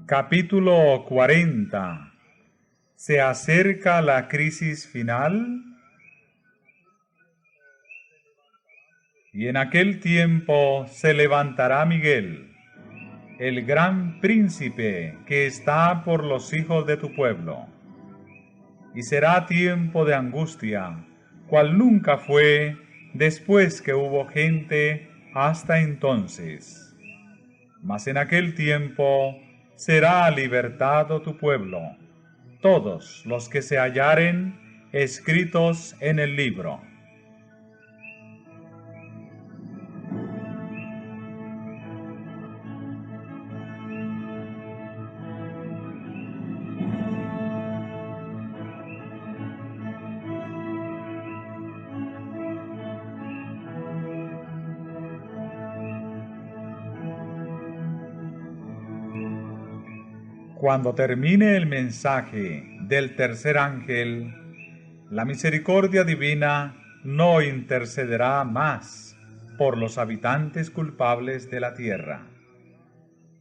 Capítulo 40. ¿Se acerca la crisis final? Y en aquel tiempo se levantará Miguel, el gran príncipe que está por los hijos de tu pueblo. Y será tiempo de angustia, cual nunca fue después que hubo gente hasta entonces. Mas en aquel tiempo será libertado tu pueblo, todos los que se hallaren escritos en el libro. Cuando termine el mensaje del tercer ángel, la misericordia divina no intercederá más por los habitantes culpables de la tierra.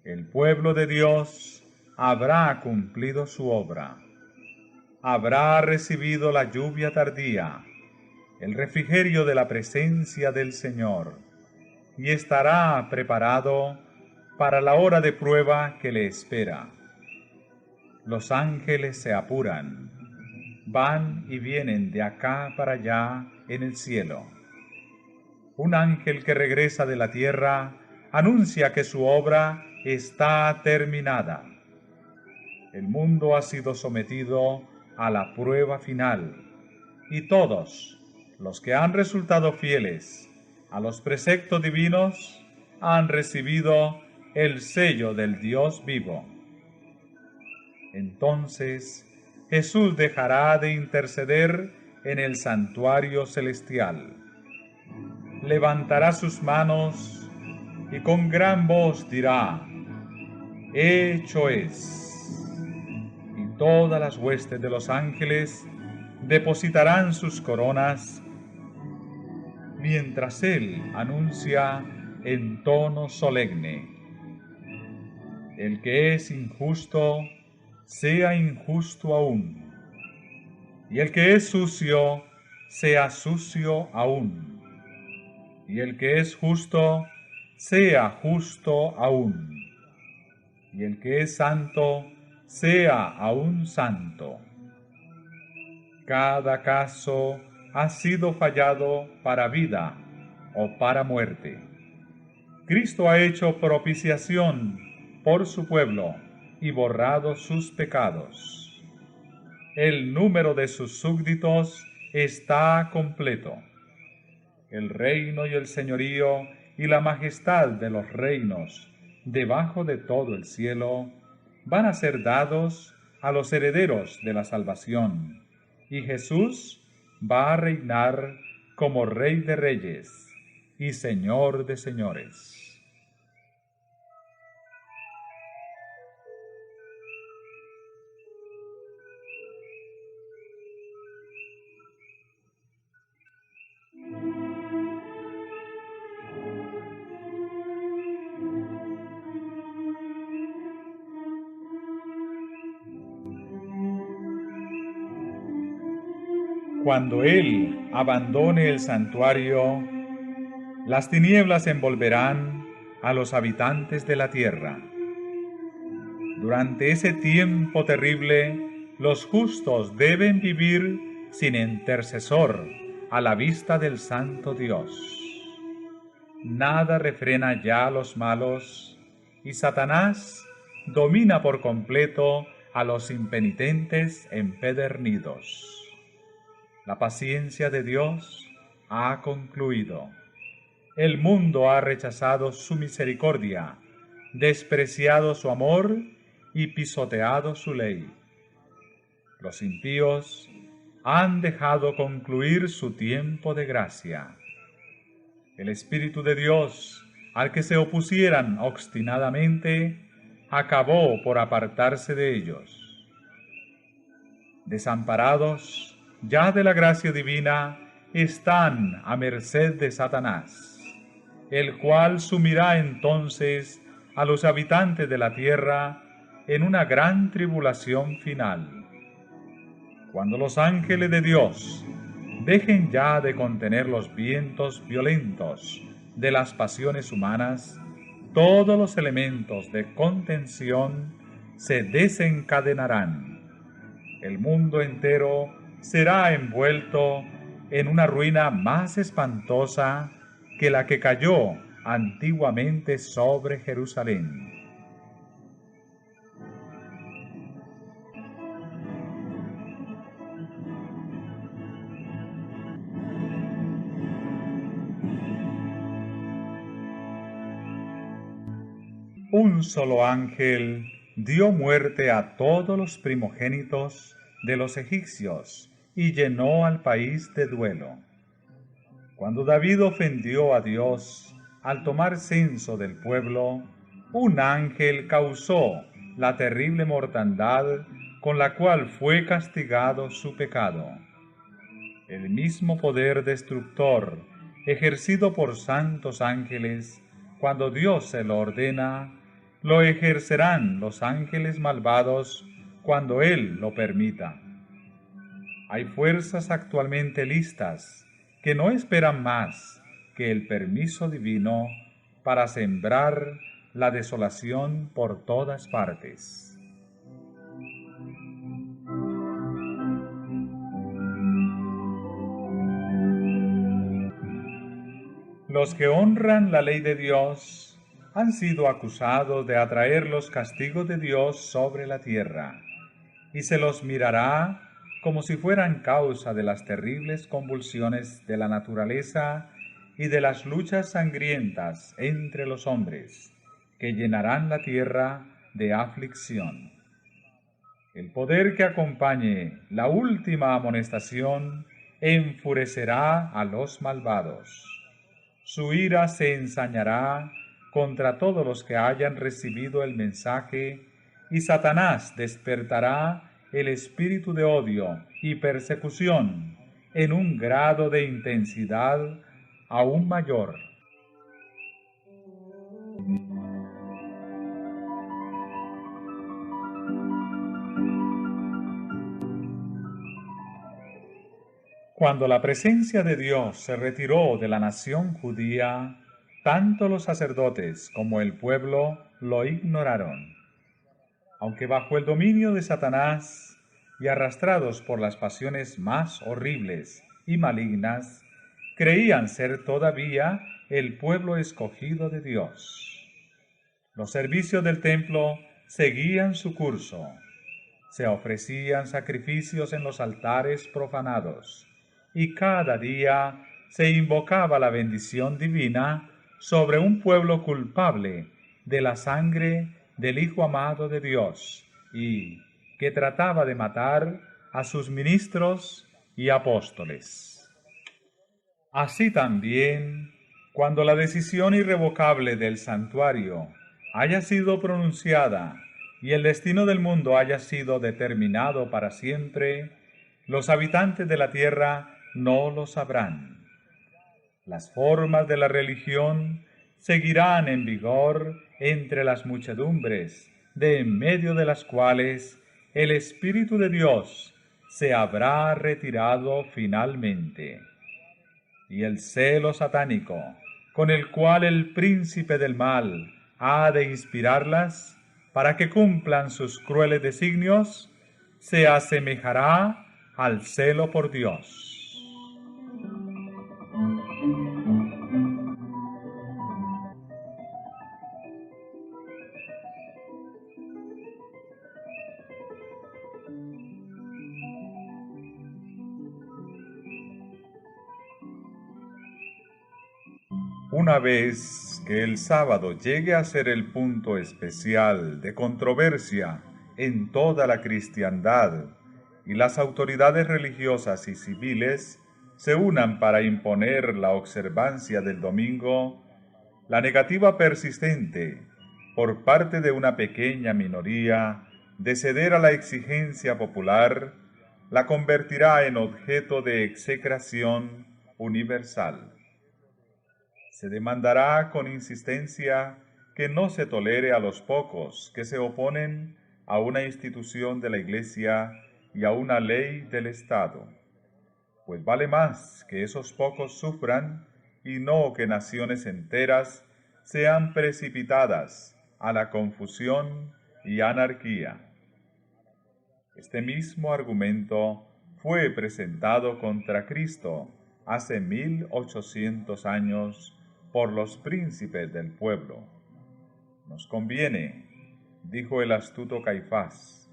El pueblo de Dios habrá cumplido su obra, habrá recibido la lluvia tardía, el refrigerio de la presencia del Señor, y estará preparado para la hora de prueba que le espera. Los ángeles se apuran, van y vienen de acá para allá en el cielo. Un ángel que regresa de la tierra anuncia que su obra está terminada. El mundo ha sido sometido a la prueba final, y todos los que han resultado fieles a los preceptos divinos han recibido el sello del Dios vivo. Entonces Jesús dejará de interceder en el santuario celestial. Levantará sus manos y con gran voz dirá: hecho es. Y todas las huestes de los ángeles depositarán sus coronas, mientras Él anuncia en tono solemne: el que es injusto, sea injusto aún, y el que es sucio, sea sucio aún, y el que es justo, sea justo aún, y el que es santo, sea aún santo. Cada caso ha sido fallado para vida o para muerte. Cristo ha hecho propiciación por su pueblo y borrado sus pecados. El número de sus súbditos está completo. El reino y el señorío y la majestad de los reinos debajo de todo el cielo van a ser dados a los herederos de la salvación, y Jesús va a reinar como Rey de Reyes y Señor de Señores. Cuando Él abandone el santuario, las tinieblas envolverán a los habitantes de la tierra. Durante ese tiempo terrible, los justos deben vivir sin intercesor a la vista del Santo Dios. Nada refrena ya a los malos, y Satanás domina por completo a los impenitentes empedernidos. La paciencia de Dios ha concluido. El mundo ha rechazado su misericordia, despreciado su amor y pisoteado su ley. Los impíos han dejado concluir su tiempo de gracia. El Espíritu de Dios, al que se opusieran obstinadamente, acabó por apartarse de ellos. Desamparados ya de la gracia divina, están a merced de Satanás, el cual sumirá entonces a los habitantes de la tierra en una gran tribulación final. Cuando los ángeles de Dios dejen ya de contener los vientos violentos de las pasiones humanas, todos los elementos de contención se desencadenarán. El mundo entero será envuelto en una ruina más espantosa que la que cayó antiguamente sobre Jerusalén. Un solo ángel dio muerte a todos los primogénitos de los egipcios y llenó al país de duelo. Cuando David ofendió a Dios al tomar censo del pueblo, un ángel causó la terrible mortandad con la cual fue castigado su pecado. El mismo poder destructor ejercido por santos ángeles, cuando Dios se lo ordena, lo ejercerán los ángeles malvados cuando Él lo permita. Hay fuerzas actualmente listas que no esperan más que el permiso divino para sembrar la desolación por todas partes. Los que honran la ley de Dios han sido acusados de atraer los castigos de Dios sobre la tierra, y se los mirará como si fueran causa de las terribles convulsiones de la naturaleza y de las luchas sangrientas entre los hombres, que llenarán la tierra de aflicción. El poder que acompañe la última amonestación enfurecerá a los malvados. Su ira se ensañará contra todos los que hayan recibido el mensaje, y Satanás despertará el espíritu de odio y persecución en un grado de intensidad aún mayor. Cuando la presencia de Dios se retiró de la nación judía, tanto los sacerdotes como el pueblo lo ignoraron. Aunque bajo el dominio de Satanás y arrastrados por las pasiones más horribles y malignas, creían ser todavía el pueblo escogido de Dios. Los servicios del templo seguían su curso. Se ofrecían sacrificios en los altares profanados, y cada día se invocaba la bendición divina sobre un pueblo culpable de la sangre del Hijo amado de Dios, y que trataba de matar a sus ministros y apóstoles. Así también, cuando la decisión irrevocable del santuario haya sido pronunciada y el destino del mundo haya sido determinado para siempre, los habitantes de la tierra no lo sabrán. Las formas de la religión seguirán en vigor entre las muchedumbres, de en medio de las cuales el Espíritu de Dios se habrá retirado finalmente. Y el celo satánico, con el cual el príncipe del mal ha de inspirarlas para que cumplan sus crueles designios, se asemejará al celo por Dios. Una vez que el sábado llegue a ser el punto especial de controversia en toda la cristiandad y las autoridades religiosas y civiles se unan para imponer la observancia del domingo, la negativa persistente por parte de una pequeña minoría de ceder a la exigencia popular la convertirá en objeto de execración universal. Se demandará con insistencia que no se tolere a los pocos que se oponen a una institución de la Iglesia y a una ley del Estado. Pues vale más que esos pocos sufran y no que naciones enteras sean precipitadas a la confusión y anarquía. Este mismo argumento fue presentado contra Cristo hace 1800 años por los príncipes del pueblo. Nos conviene, dijo el astuto Caifás,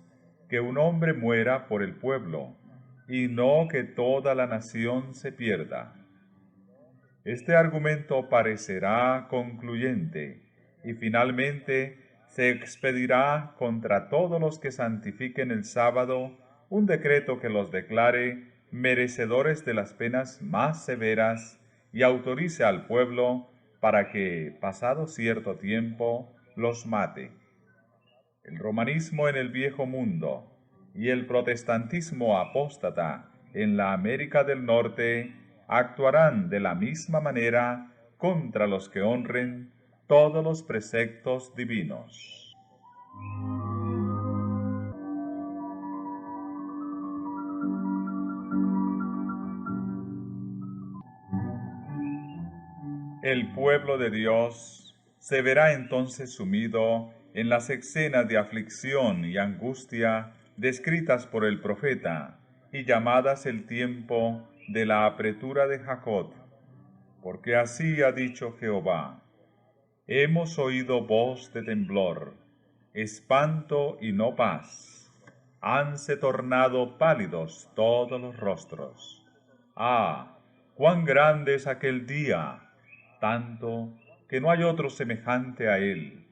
que un hombre muera por el pueblo, y no que toda la nación se pierda. Este argumento parecerá concluyente, y finalmente se expedirá contra todos los que santifiquen el sábado un decreto que los declare merecedores de las penas más severas y autorice al pueblo para que, pasado cierto tiempo, los mate. El romanismo en el Viejo Mundo y el protestantismo apóstata en la América del Norte actuarán de la misma manera contra los que honren todos los preceptos divinos. El pueblo de Dios se verá entonces sumido en las escenas de aflicción y angustia descritas por el profeta y llamadas el tiempo de la apretura de Jacob, porque así ha dicho Jehová: hemos oído voz de temblor, espanto y no paz, hanse tornado pálidos todos los rostros. Ah, cuán grande es aquel día, tanto que no hay otro semejante a él,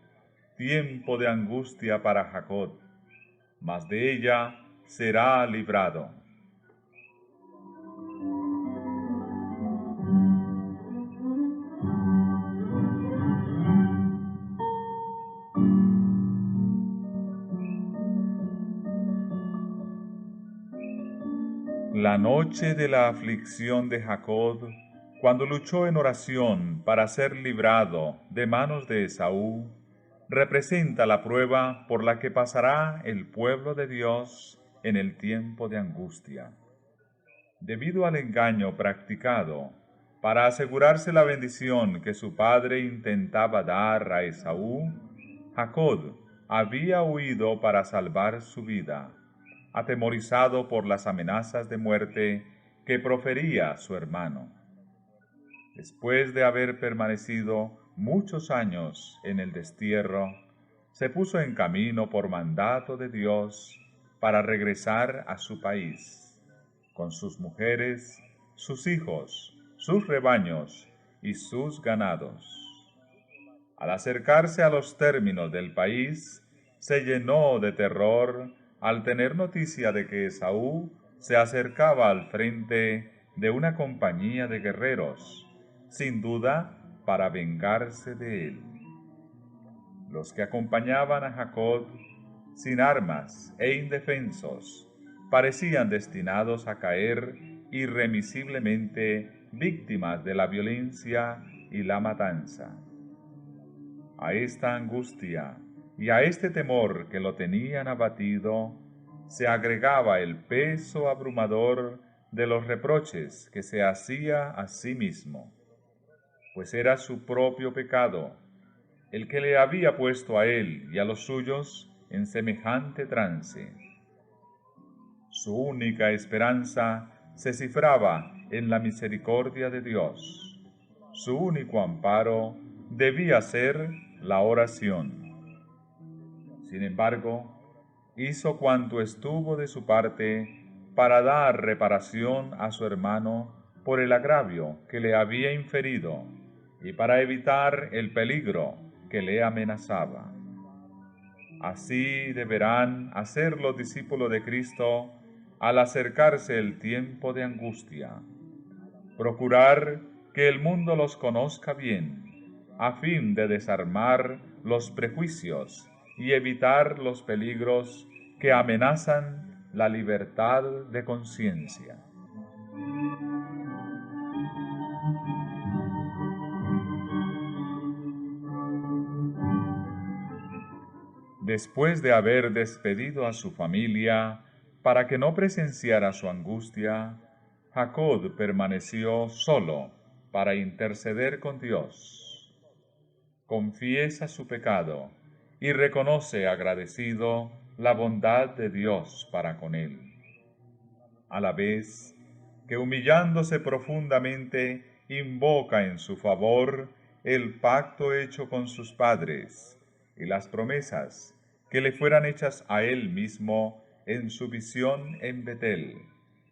tiempo de angustia para Jacob, mas de ella será librado. La noche de la aflicción de Jacob, cuando luchó en oración para ser librado de manos de Esaú, representa la prueba por la que pasará el pueblo de Dios en el tiempo de angustia. Debido al engaño practicado para asegurarse la bendición que su padre intentaba dar a Esaú, Jacob había huido para salvar su vida, atemorizado por las amenazas de muerte que profería su hermano. Después de haber permanecido muchos años en el destierro, se puso en camino por mandato de Dios para regresar a su país, con sus mujeres, sus hijos, sus rebaños y sus ganados. Al acercarse a los términos del país, se llenó de terror al tener noticia de que Esaú se acercaba al frente de una compañía de guerreros, sin duda para vengarse de él. Los que acompañaban a Jacob, sin armas e indefensos, parecían destinados a caer irremisiblemente víctimas de la violencia y la matanza. A esta angustia y a este temor que lo tenían abatido, se agregaba el peso abrumador de los reproches que se hacía a sí mismo, pues era su propio pecado el que le había puesto a él y a los suyos en semejante trance. Su única esperanza se cifraba en la misericordia de Dios. Su único amparo debía ser la oración. Sin embargo, hizo cuanto estuvo de su parte para dar reparación a su hermano por el agravio que le había inferido y para evitar el peligro que le amenazaba. Así deberán hacer los discípulos de Cristo al acercarse el tiempo de angustia. Procurar que el mundo los conozca bien, a fin de desarmar los prejuicios y evitar los peligros que amenazan la libertad de conciencia. Después de haber despedido a su familia para que no presenciara su angustia, Jacob permaneció solo para interceder con Dios. Confiesa su pecado y reconoce agradecido la bondad de Dios para con él. A la vez que humillándose profundamente invoca en su favor el pacto hecho con sus padres y las promesas que le fueran hechas a él mismo en su visión en Betel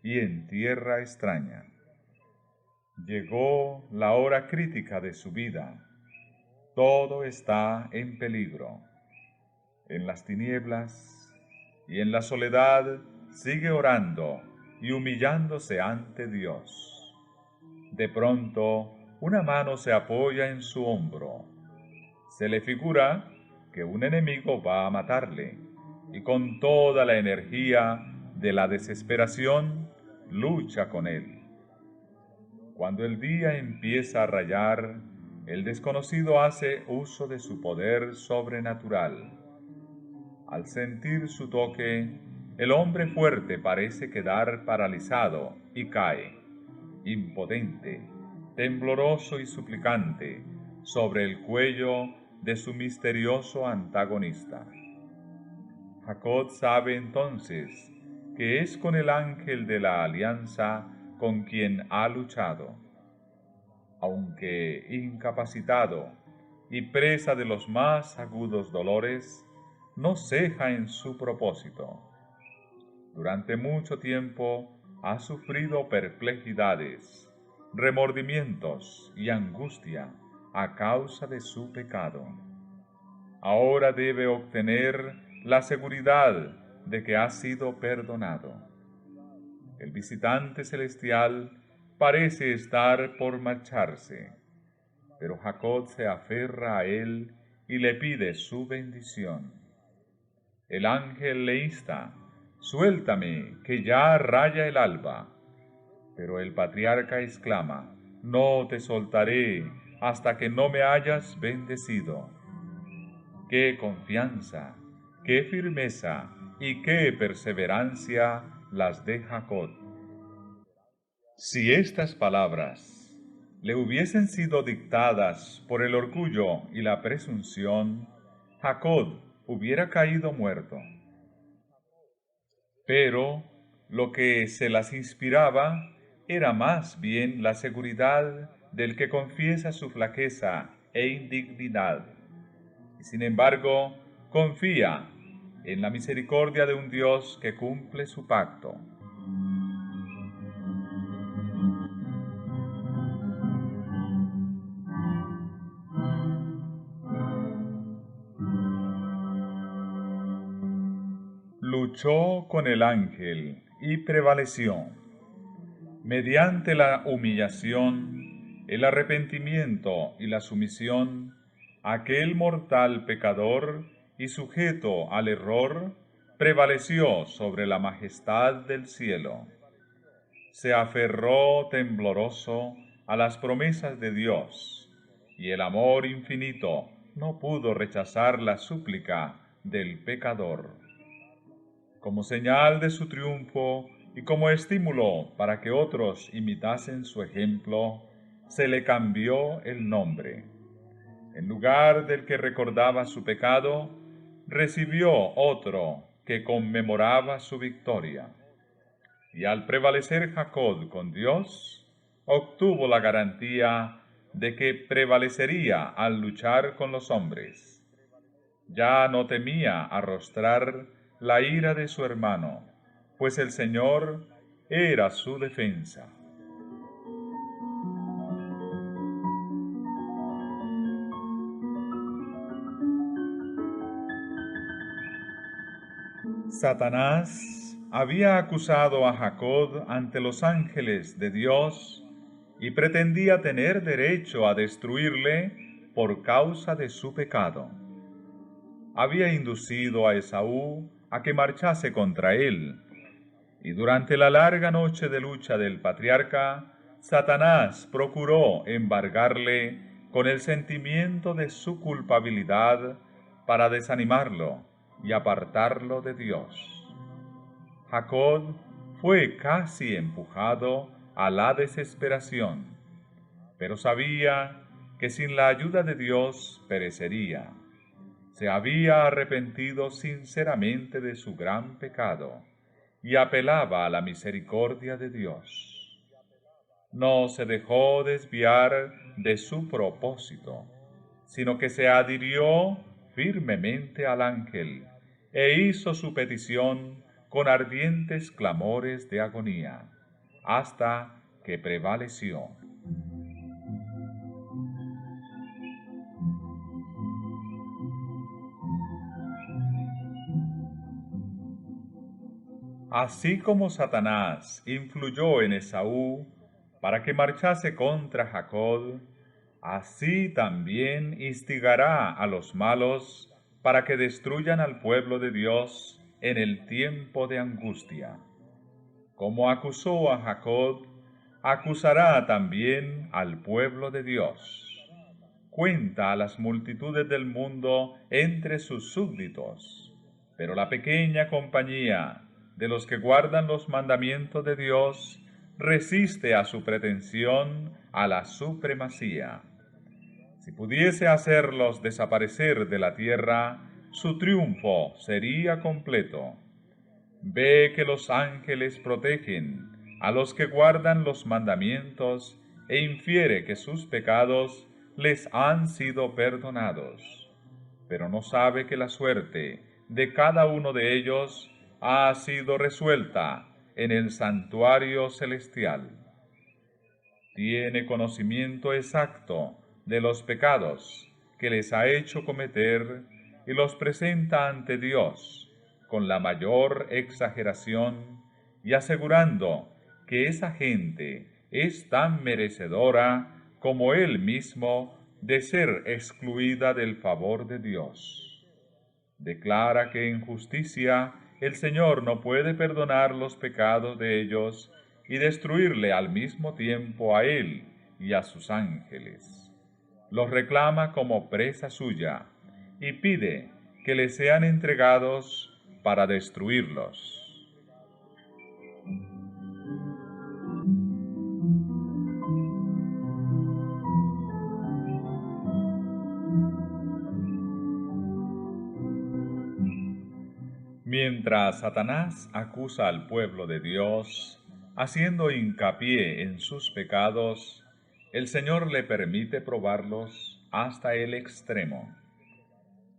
y en tierra extraña. Llegó la hora crítica de su vida. Todo está en peligro. En las tinieblas y en la soledad sigue orando y humillándose ante Dios. De pronto, una mano se apoya en su hombro. Se le figura que un enemigo va a matarle, y con toda la energía de la desesperación lucha con él. Cuando el día empieza a rayar, el desconocido hace uso de su poder sobrenatural. Al sentir su toque, el hombre fuerte parece quedar paralizado y cae, impotente, tembloroso y suplicante, sobre el cuello de su misterioso antagonista. Jacob sabe entonces que es con el ángel de la alianza con quien ha luchado. Aunque incapacitado y presa de los más agudos dolores, no ceja en su propósito. Durante mucho tiempo ha sufrido perplejidades, remordimientos y angustia a causa de su pecado. Ahora debe obtener la seguridad de que ha sido perdonado. El visitante celestial parece estar por marcharse, pero Jacob se aferra a él y le pide su bendición. El ángel le insta: «Suéltame, que ya raya el alba». Pero el patriarca exclama: «No te soltaré hasta que no me hayas bendecido». ¡Qué confianza, qué firmeza y qué perseverancia las de Jacob! Si estas palabras le hubiesen sido dictadas por el orgullo y la presunción, Jacob hubiera caído muerto. Pero lo que se las inspiraba era más bien la seguridad del que confiesa su flaqueza e indignidad, y sin embargo confía en la misericordia de un Dios que cumple su pacto. Luchó con el ángel y prevaleció. Mediante la humillación, el arrepentimiento y la sumisión, aquel mortal pecador y sujeto al error prevaleció sobre la majestad del cielo. Se aferró tembloroso a las promesas de Dios, y el amor infinito no pudo rechazar la súplica del pecador. Como señal de su triunfo y como estímulo para que otros imitasen su ejemplo, se le cambió el nombre. En lugar del que recordaba su pecado, recibió otro que conmemoraba su victoria. Y al prevalecer Jacob con Dios, obtuvo la garantía de que prevalecería al luchar con los hombres. Ya no temía arrostrar la ira de su hermano, pues el Señor era su defensa. Satanás había acusado a Jacob ante los ángeles de Dios y pretendía tener derecho a destruirle por causa de su pecado. Había inducido a Esaú a que marchase contra él, y durante la larga noche de lucha del patriarca, Satanás procuró embargarle con el sentimiento de su culpabilidad para desanimarlo y apartarlo de Dios. Jacob fue casi empujado a la desesperación, pero sabía que sin la ayuda de Dios perecería. Se había arrepentido sinceramente de su gran pecado y apelaba a la misericordia de Dios. No se dejó desviar de su propósito, sino que se adhirió firmemente al ángel e hizo su petición con ardientes clamores de agonía, hasta que prevaleció. Así como Satanás influyó en Esaú para que marchase contra Jacob, así también instigará a los malos para que destruyan al pueblo de Dios en el tiempo de angustia. Como acusó a Jacob, acusará también al pueblo de Dios. Cuenta a las multitudes del mundo entre sus súbditos, pero la pequeña compañía de los que guardan los mandamientos de Dios resiste a su pretensión a la supremacía. Si pudiese hacerlos desaparecer de la tierra, su triunfo sería completo. Ve que los ángeles protegen a los que guardan los mandamientos e infiere que sus pecados les han sido perdonados. Pero no sabe que la suerte de cada uno de ellos ha sido resuelta en el santuario celestial. Tiene conocimiento exacto de los pecados que les ha hecho cometer y los presenta ante Dios con la mayor exageración y asegurando que esa gente es tan merecedora como él mismo de ser excluida del favor de Dios. Declara que en justicia el Señor no puede perdonar los pecados de ellos y destruirle al mismo tiempo a él y a sus ángeles. Los reclama como presa suya y pide que le sean entregados para destruirlos. Mientras Satanás acusa al pueblo de Dios, haciendo hincapié en sus pecados, el Señor le permite probarlos hasta el extremo.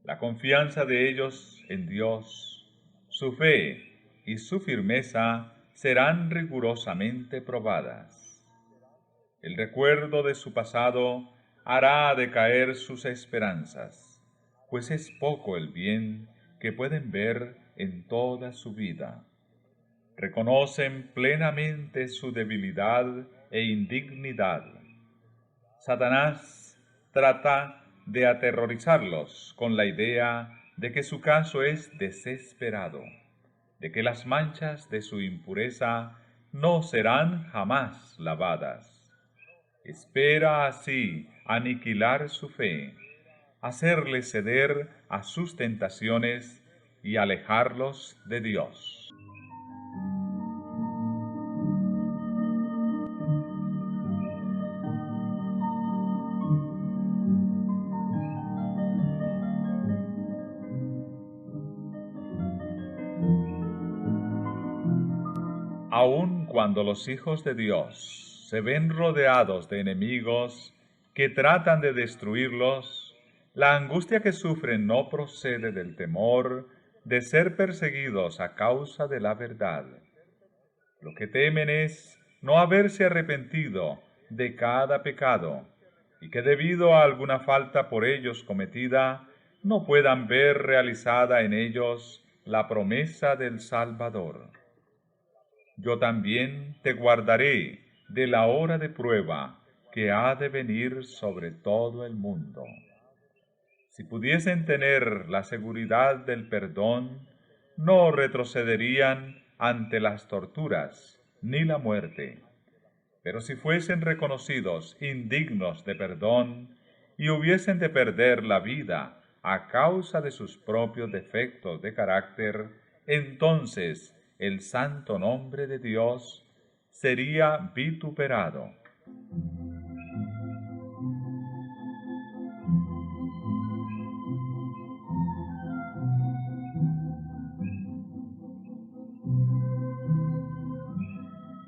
La confianza de ellos en Dios, su fe y su firmeza serán rigurosamente probadas. El recuerdo de su pasado hará decaer sus esperanzas, pues es poco el bien que pueden ver en toda su vida. Reconocen plenamente su debilidad e indignidad. Satanás trata de aterrorizarlos con la idea de que su caso es desesperado, de que las manchas de su impureza no serán jamás lavadas. Espera así aniquilar su fe, hacerle ceder a sus tentaciones y alejarlos de Dios. Aun cuando los hijos de Dios se ven rodeados de enemigos que tratan de destruirlos, la angustia que sufren no procede del temor de ser perseguidos a causa de la verdad. Lo que temen es no haberse arrepentido de cada pecado y que debido a alguna falta por ellos cometida, no puedan ver realizada en ellos la promesa del Salvador. Yo también te guardaré de la hora de prueba que ha de venir sobre todo el mundo. Si pudiesen tener la seguridad del perdón, no retrocederían ante las torturas ni la muerte. Pero si fuesen reconocidos indignos de perdón y hubiesen de perder la vida a causa de sus propios defectos de carácter, entonces el santo nombre de Dios sería vituperado.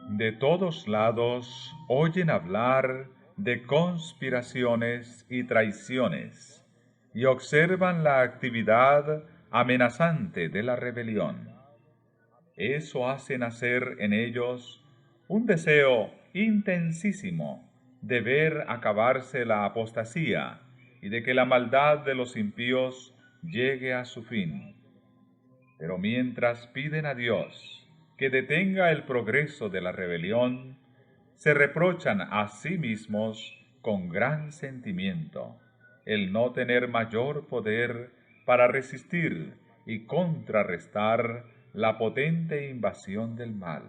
De todos lados oyen hablar de conspiraciones y traiciones, y observan la actividad amenazante de la rebelión. Eso hace nacer en ellos un deseo intensísimo de ver acabarse la apostasía y de que la maldad de los impíos llegue a su fin. Pero mientras piden a Dios que detenga el progreso de la rebelión, se reprochan a sí mismos con gran sentimiento el no tener mayor poder para resistir y contrarrestar la potente invasión del mal.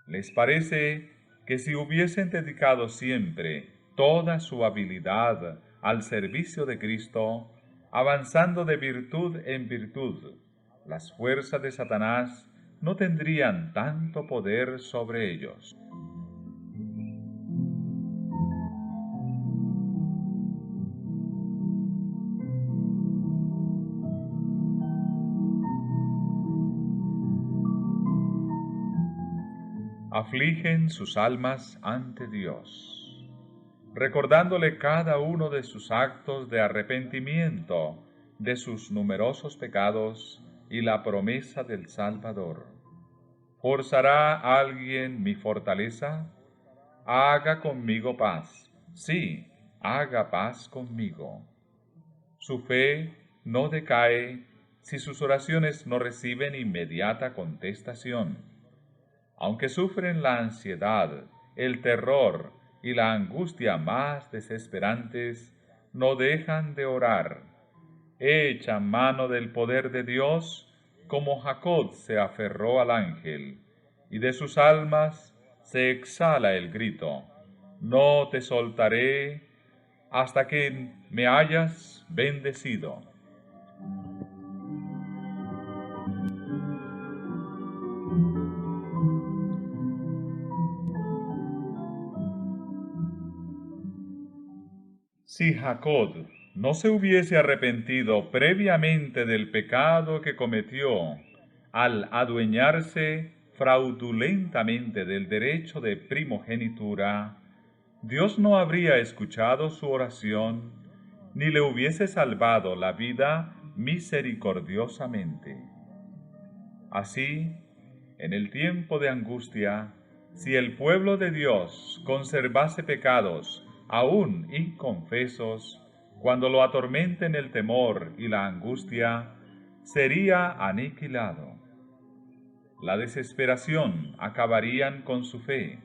Les parece que si hubiesen dedicado siempre toda su habilidad al servicio de Cristo, avanzando de virtud en virtud, las fuerzas de Satanás no tendrían tanto poder sobre ellos. Afligen sus almas ante Dios, recordándole cada uno de sus actos de arrepentimiento, de sus numerosos pecados y la promesa del Salvador. ¿Forzará alguien mi fortaleza? Haga conmigo paz. Sí, haga paz conmigo. Su fe no decae si sus oraciones no reciben inmediata contestación. Aunque sufren la ansiedad, el terror y la angustia más desesperantes, no dejan de orar. Echan mano del poder de Dios como Jacob se aferró al ángel, y de sus almas se exhala el grito: no te soltaré hasta que me hayas bendecido. Si Jacob no se hubiese arrepentido previamente del pecado que cometió al adueñarse fraudulentamente del derecho de primogenitura, Dios no habría escuchado su oración, ni le hubiese salvado la vida misericordiosamente. Así, en el tiempo de angustia, si el pueblo de Dios conservase pecados aún inconfesos, cuando lo atormenten el temor y la angustia, sería aniquilado. La desesperación acabarían con su fe,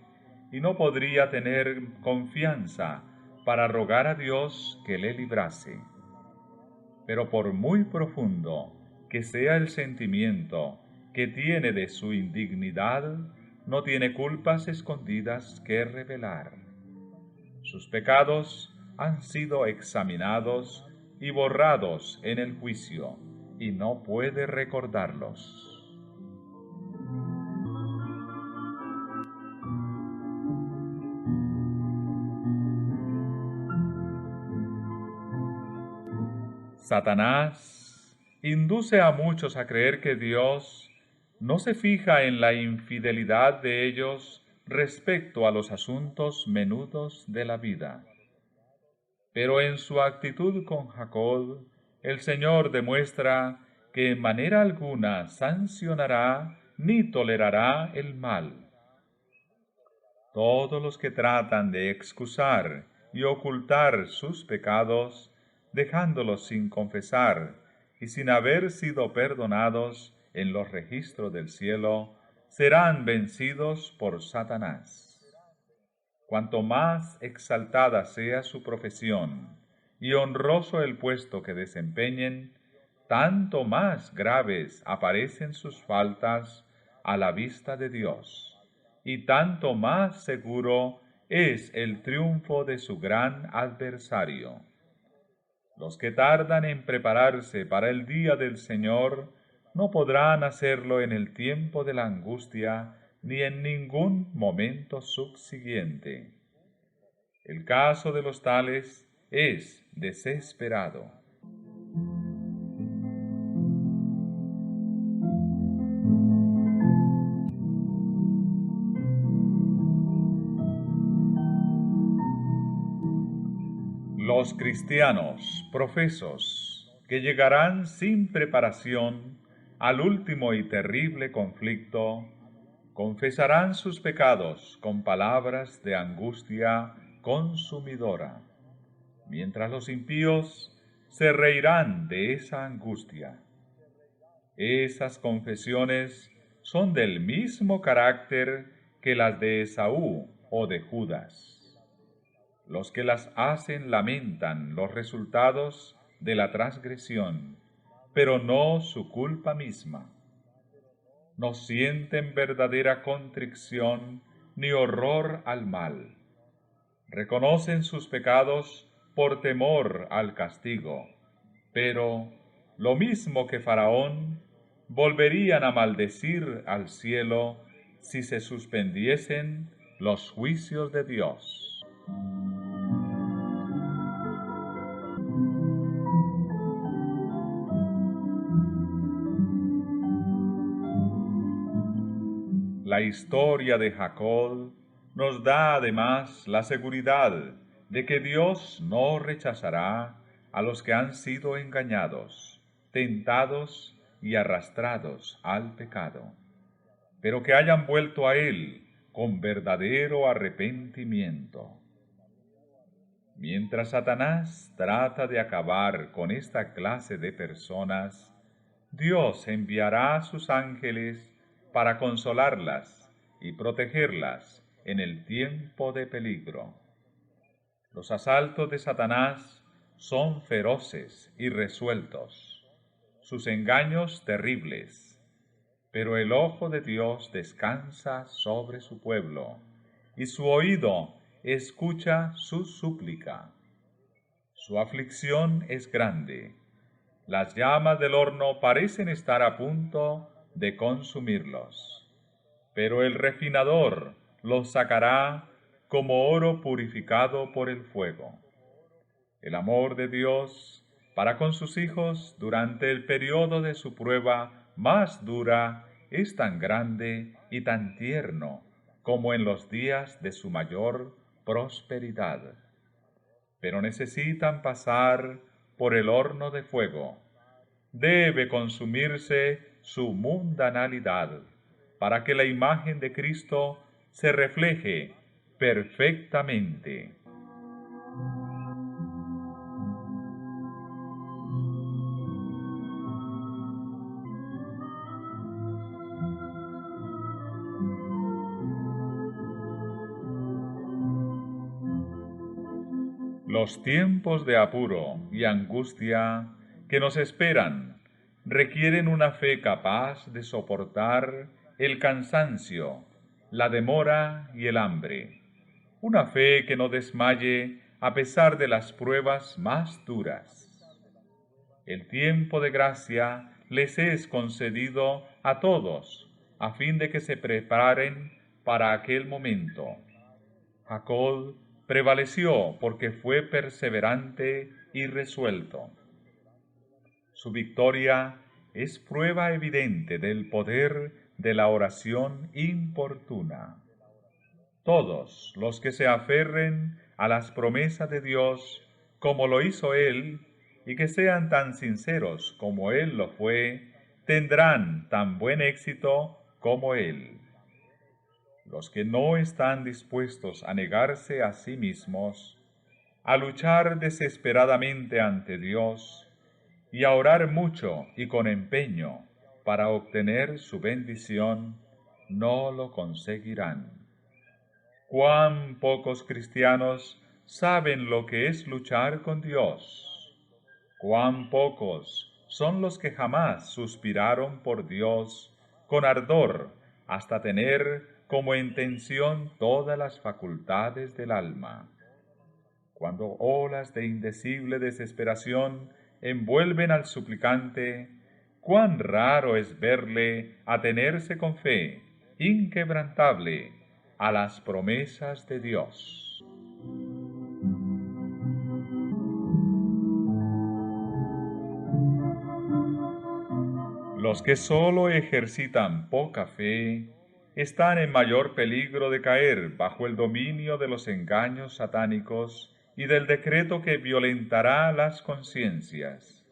y no podría tener confianza para rogar a Dios que le librase. Pero por muy profundo que sea el sentimiento que tiene de su indignidad, no tiene culpas escondidas que revelar. Sus pecados han sido examinados y borrados en el juicio, y no puede recordarlos. Satanás induce a muchos a creer que Dios no se fija en la infidelidad de ellos respecto a los asuntos menudos de la vida. Pero en su actitud con Jacob, el Señor demuestra que en manera alguna sancionará ni tolerará el mal. Todos los que tratan de excusar y ocultar sus pecados, dejándolos sin confesar y sin haber sido perdonados en los registros del cielo, serán vencidos por Satanás. Cuanto más exaltada sea su profesión y honroso el puesto que desempeñen, tanto más graves aparecen sus faltas a la vista de Dios, y tanto más seguro es el triunfo de su gran adversario. Los que tardan en prepararse para el día del Señor no podrán hacerlo en el tiempo de la angustia ni en ningún momento subsiguiente. El caso de los tales es desesperado. Los cristianos profesos que llegarán sin preparación al último y terrible conflicto, confesarán sus pecados con palabras de angustia consumidora, mientras los impíos se reirán de esa angustia. Esas confesiones son del mismo carácter que las de Esaú o de Judas. Los que las hacen lamentan los resultados de la transgresión, pero no su culpa misma. No sienten verdadera contrición ni horror al mal. Reconocen sus pecados por temor al castigo, pero, lo mismo que Faraón, volverían a maldecir al cielo si se suspendiesen los juicios de Dios. La historia de Jacob nos da además la seguridad de que Dios no rechazará a los que han sido engañados, tentados y arrastrados al pecado, pero que hayan vuelto a Él con verdadero arrepentimiento. Mientras Satanás trata de acabar con esta clase de personas, Dios enviará a sus ángeles para consolarlas y protegerlas en el tiempo de peligro. Los asaltos de Satanás son feroces y resueltos, sus engaños terribles, pero el ojo de Dios descansa sobre su pueblo, y su oído escucha su súplica. Su aflicción es grande, las llamas del horno parecen estar a punto de consumirlos, pero el refinador los sacará como oro purificado por el fuego. El amor de Dios para con sus hijos durante el periodo de su prueba más dura es tan grande y tan tierno como en los días de su mayor prosperidad. Pero necesitan pasar por el horno de fuego. Debe consumirse su mundanalidad para que la imagen de Cristo se refleje perfectamente. Los tiempos de apuro y angustia que nos esperan requieren una fe capaz de soportar el cansancio, la demora y el hambre, una fe que no desmaye a pesar de las pruebas más duras. El tiempo de gracia les es concedido a todos, a fin de que se preparen para aquel momento. Jacob prevaleció porque fue perseverante y resuelto. Su victoria es prueba evidente del poder de la oración importuna. Todos los que se aferren a las promesas de Dios, como lo hizo Él, y que sean tan sinceros como Él lo fue, tendrán tan buen éxito como Él. Los que no están dispuestos a negarse a sí mismos, a luchar desesperadamente ante Dios y a orar mucho y con empeño para obtener su bendición, no lo conseguirán. Cuán pocos cristianos saben lo que es luchar con Dios. Cuán pocos son los que jamás suspiraron por Dios con ardor hasta tener como intención todas las facultades del alma. Cuando olas de indecible desesperación envuelven al suplicante, cuán raro es verle atenerse con fe inquebrantable a las promesas de Dios. Los que sólo ejercitan poca fe están en mayor peligro de caer bajo el dominio de los engaños satánicos y del decreto que violentará las conciencias.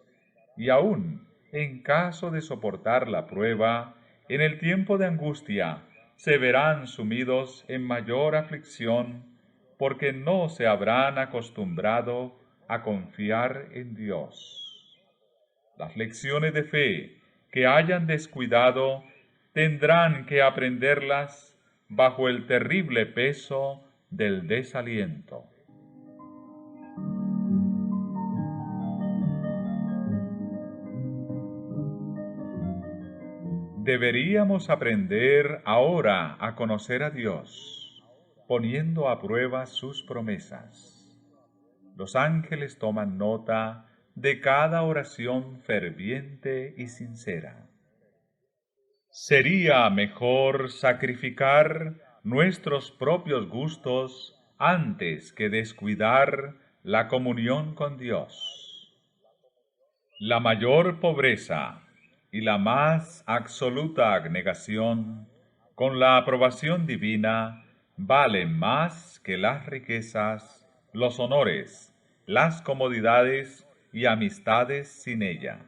Y aún, en caso de soportar la prueba, en el tiempo de angustia se verán sumidos en mayor aflicción, porque no se habrán acostumbrado a confiar en Dios. Las lecciones de fe que hayan descuidado tendrán que aprenderlas bajo el terrible peso del desaliento. Deberíamos aprender ahora a conocer a Dios, poniendo a prueba sus promesas. Los ángeles toman nota de cada oración ferviente y sincera. Sería mejor sacrificar nuestros propios gustos antes que descuidar la comunión con Dios. La mayor pobreza y la más absoluta abnegación, con la aprobación divina, valen más que las riquezas, los honores, las comodidades y amistades sin ella.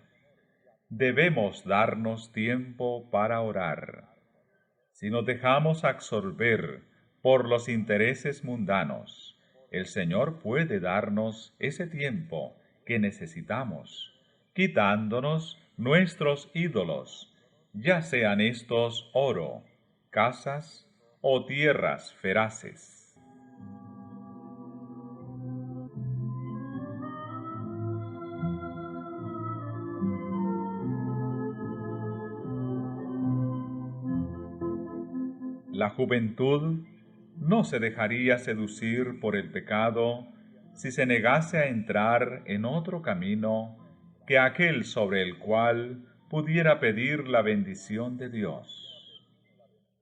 Debemos darnos tiempo para orar. Si nos dejamos absorber por los intereses mundanos, el Señor puede darnos ese tiempo que necesitamos, quitándonos nuestros ídolos, ya sean estos oro, casas o tierras feraces. La juventud no se dejaría seducir por el pecado si se negase a entrar en otro camino que aquel sobre el cual pudiera pedir la bendición de Dios.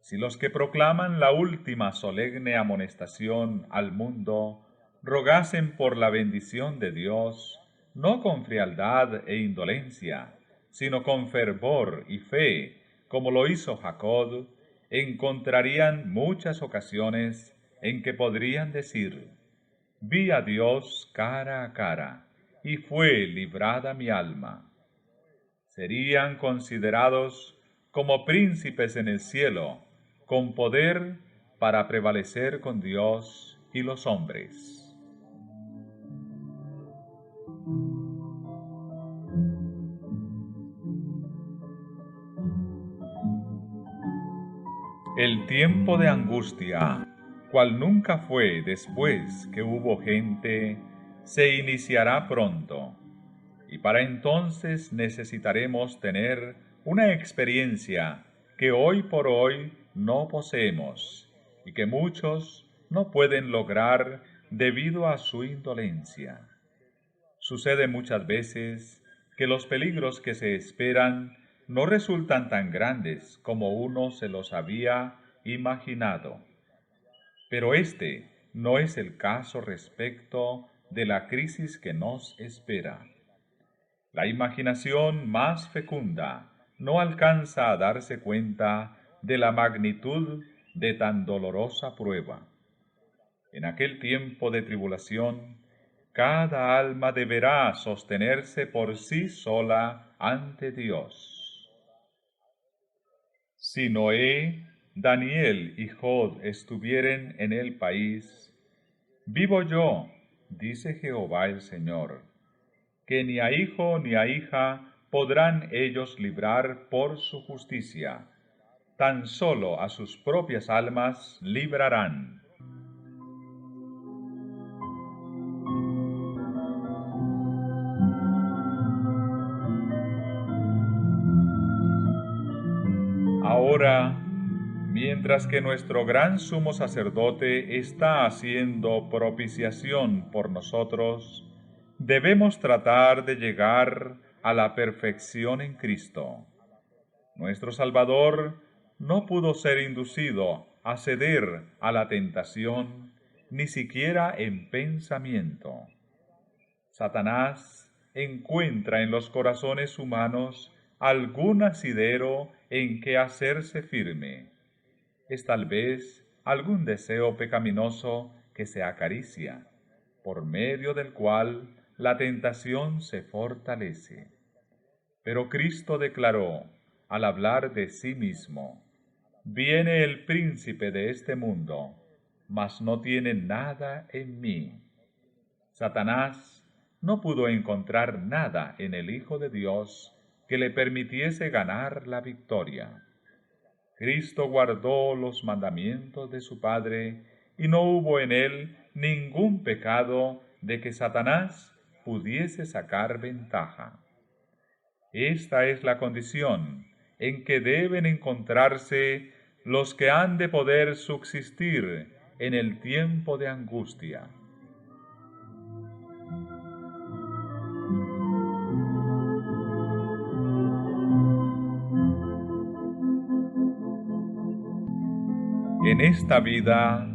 Si los que proclaman la última solemne amonestación al mundo rogasen por la bendición de Dios, no con frialdad e indolencia, sino con fervor y fe, como lo hizo Jacob, encontrarían muchas ocasiones en que podrían decir: vi a Dios cara a cara, y fue librada mi alma. Serían considerados como príncipes en el cielo, con poder para prevalecer con Dios y los hombres. El tiempo de angustia, cual nunca fue después que hubo gente, se iniciará pronto, y para entonces necesitaremos tener una experiencia que hoy por hoy no poseemos y que muchos no pueden lograr debido a su indolencia. Sucede muchas veces que los peligros que se esperan no resultan tan grandes como uno se los había imaginado. Pero este no es el caso respecto de la crisis que nos espera. La imaginación más fecunda no alcanza a darse cuenta de la magnitud de tan dolorosa prueba. En aquel tiempo de tribulación, cada alma deberá sostenerse por sí sola ante Dios. Si Noé, Daniel y Jod estuvieren en el país, vivo yo, dice Jehová el Señor, que ni a hijo ni a hija podrán ellos librar por su justicia, tan solo a sus propias almas librarán. Ahora, mientras que nuestro gran sumo sacerdote está haciendo propiciación por nosotros, debemos tratar de llegar a la perfección en Cristo. Nuestro Salvador no pudo ser inducido a ceder a la tentación, ni siquiera en pensamiento. Satanás encuentra en los corazones humanos algún asidero en que hacerse firme. Es tal vez algún deseo pecaminoso que se acaricia, por medio del cual la tentación se fortalece. Pero Cristo declaró, al hablar de sí mismo: «Viene el príncipe de este mundo, mas no tiene nada en mí». Satanás no pudo encontrar nada en el Hijo de Dios que le permitiese ganar la victoria. Cristo guardó los mandamientos de su Padre y no hubo en él ningún pecado de que Satanás pudiese sacar ventaja. Esta es la condición en que deben encontrarse los que han de poder subsistir en el tiempo de angustia. En esta vida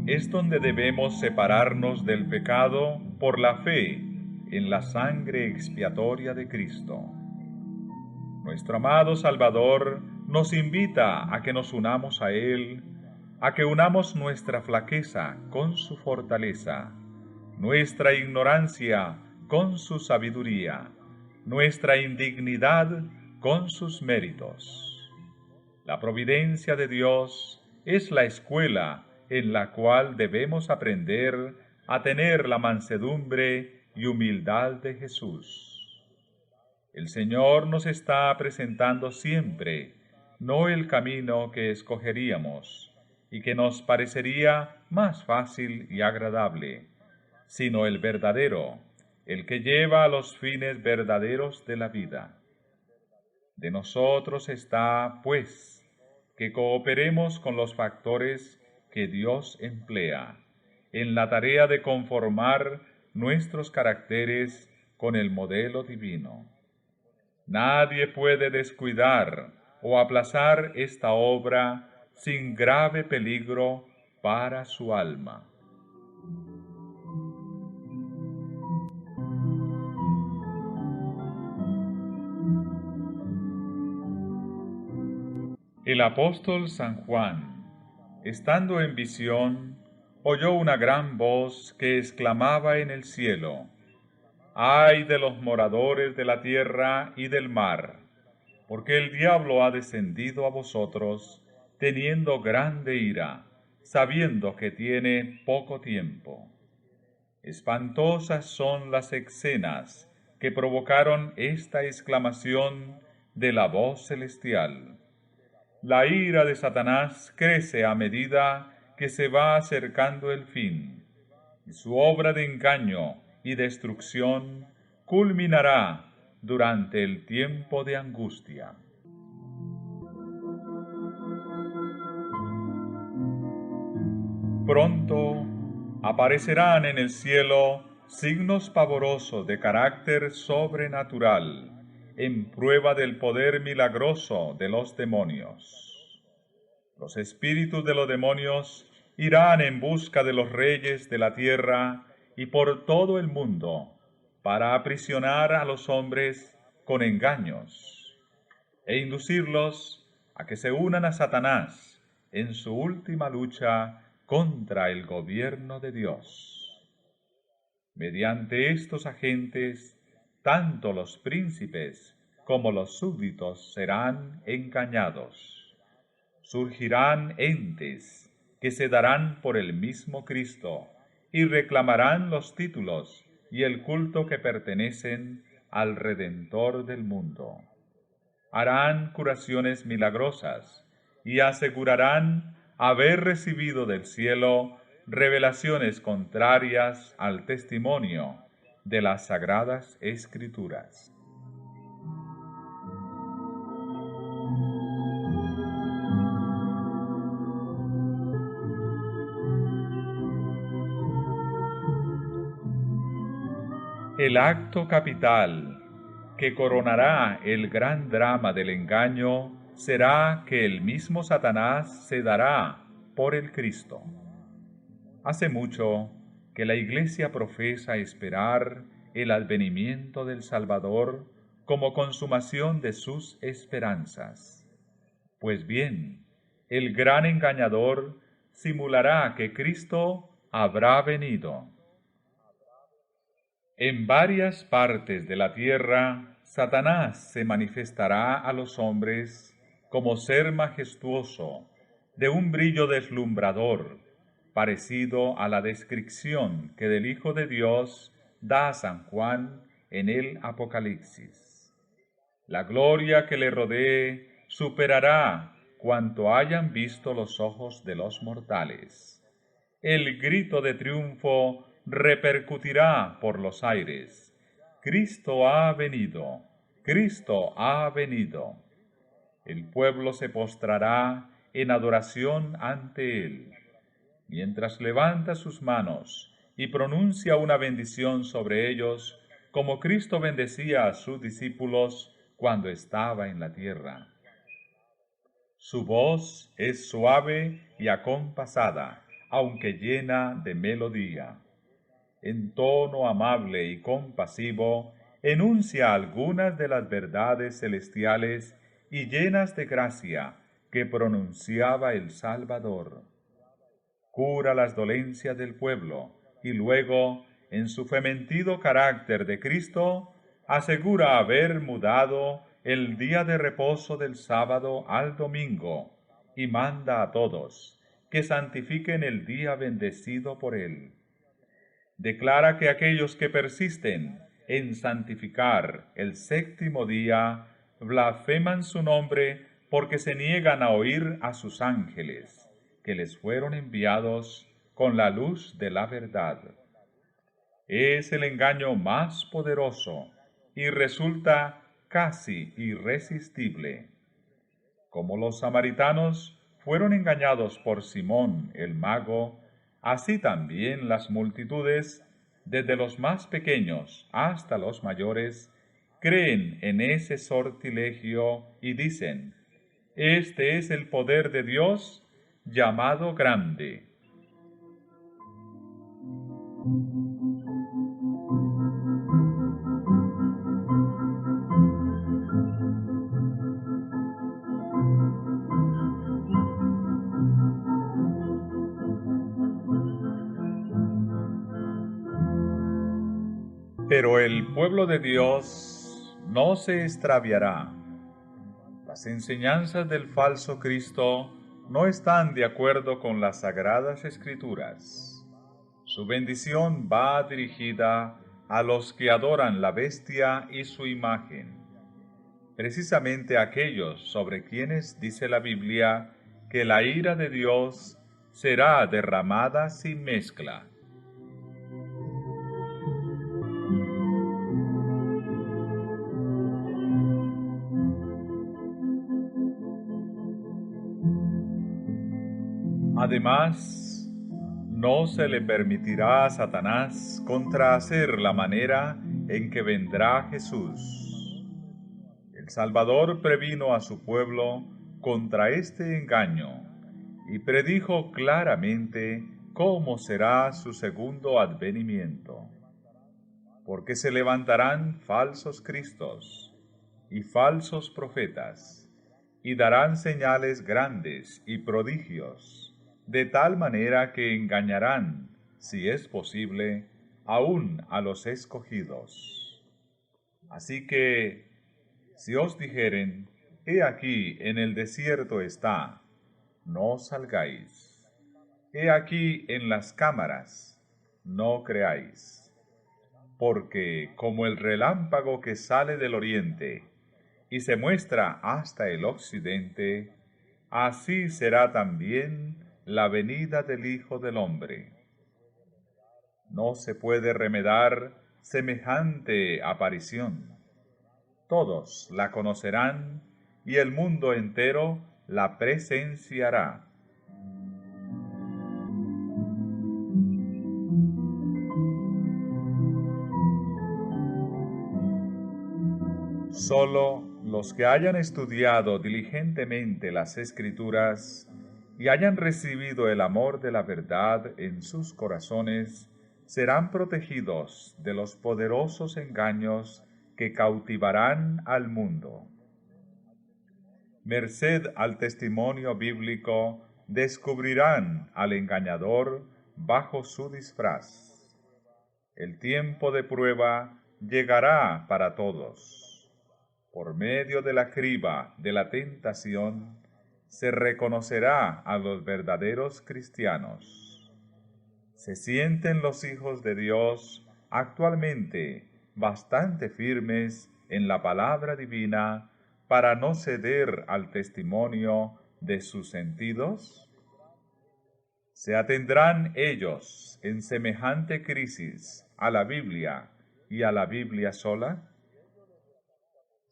es donde debemos separarnos del pecado por la fe en la sangre expiatoria de Cristo. Nuestro amado Salvador nos invita a que nos unamos a Él, a que unamos nuestra flaqueza con su fortaleza, nuestra ignorancia con su sabiduría, nuestra indignidad con sus méritos. La providencia de Dios es la escuela en la cual debemos aprender a tener la mansedumbre y humildad de Jesús. El Señor nos está presentando siempre no el camino que escogeríamos y que nos parecería más fácil y agradable, sino el verdadero, el que lleva a los fines verdaderos de la vida. De nosotros está, pues, que cooperemos con los factores que Dios emplea en la tarea de conformar nuestros caracteres con el modelo divino. Nadie puede descuidar o aplazar esta obra sin grave peligro para su alma. El apóstol San Juan, estando en visión, oyó una gran voz que exclamaba en el cielo: «¡Ay de los moradores de la tierra y del mar! Porque el diablo ha descendido a vosotros, teniendo grande ira, sabiendo que tiene poco tiempo». Espantosas son las escenas que provocaron esta exclamación de la voz celestial. La ira de Satanás crece a medida que se va acercando el fin, y su obra de engaño y destrucción culminará durante el tiempo de angustia. Pronto aparecerán en el cielo signos pavorosos de carácter sobrenatural, en prueba del poder milagroso de los demonios. Los espíritus de los demonios irán en busca de los reyes de la tierra y por todo el mundo, para aprisionar a los hombres con engaños, e inducirlos a que se unan a Satanás en su última lucha contra el gobierno de Dios. Mediante estos agentes, tanto los príncipes como los súbditos serán engañados. Surgirán entes que se darán por el mismo Cristo y reclamarán los títulos y el culto que pertenecen al Redentor del mundo. Harán curaciones milagrosas y asegurarán haber recibido del cielo revelaciones contrarias al testimonio de las Sagradas Escrituras. El acto capital que coronará el gran drama del engaño será que el mismo Satanás se dará por el Cristo. Hace mucho que la Iglesia profesa esperar el advenimiento del Salvador como consumación de sus esperanzas. Pues bien, el gran engañador simulará que Cristo habrá venido. En varias partes de la tierra, Satanás se manifestará a los hombres como ser majestuoso, de un brillo deslumbrador, parecido a la descripción que del Hijo de Dios da San Juan en el Apocalipsis. La gloria que le rodee superará cuanto hayan visto los ojos de los mortales. El grito de triunfo repercutirá por los aires. Cristo ha venido, Cristo ha venido. El pueblo se postrará en adoración ante él, mientras levanta sus manos y pronuncia una bendición sobre ellos, como Cristo bendecía a sus discípulos cuando estaba en la tierra. Su voz es suave y acompasada, aunque llena de melodía. En tono amable y compasivo, enuncia algunas de las verdades celestiales y llenas de gracia que pronunciaba el Salvador. Cura las dolencias del pueblo y luego, en su fementido carácter de Cristo, asegura haber mudado el día de reposo del sábado al domingo y manda a todos que santifiquen el día bendecido por él. Declara que aquellos que persisten en santificar el séptimo día blasfeman su nombre porque se niegan a oír a sus ángeles, que les fueron enviados con la luz de la verdad. Es el engaño más poderoso y resulta casi irresistible. Como los samaritanos fueron engañados por Simón el mago, así también las multitudes, desde los más pequeños hasta los mayores, creen en ese sortilegio y dicen: este es el poder de Dios llamado grande. Pero el pueblo de Dios no se extraviará. Las enseñanzas del falso Cristo no están de acuerdo con las sagradas Escrituras. Su bendición va dirigida a los que adoran la bestia y su imagen, precisamente aquellos sobre quienes dice la Biblia que la ira de Dios será derramada sin mezcla. Además, no se le permitirá a Satanás contrahacer la manera en que vendrá Jesús. El Salvador previno a su pueblo contra este engaño y predijo claramente cómo será su segundo advenimiento. Porque se levantarán falsos cristos y falsos profetas, y darán señales grandes y prodigios, de tal manera que engañarán, si es posible, aún a los escogidos. Así que, si os dijeren: he aquí en el desierto está, no salgáis. He aquí en las cámaras, no creáis. Porque como el relámpago que sale del oriente y se muestra hasta el occidente, así será también la venida del Hijo del Hombre. No se puede remedar semejante aparición. Todos la conocerán y el mundo entero la presenciará. Solo los que hayan estudiado diligentemente las Escrituras y hayan recibido el amor de la verdad en sus corazones serán protegidos de los poderosos engaños que cautivarán al mundo. Merced al testimonio bíblico, descubrirán al engañador bajo su disfraz. El tiempo de prueba llegará para todos. Por medio de la criba de la tentación, se reconocerá a los verdaderos cristianos. Se sienten los hijos de Dios actualmente bastante firmes en la palabra divina para no ceder al testimonio de sus sentidos. ¿Se atendrán ellos en semejante crisis a la Biblia y a la Biblia sola?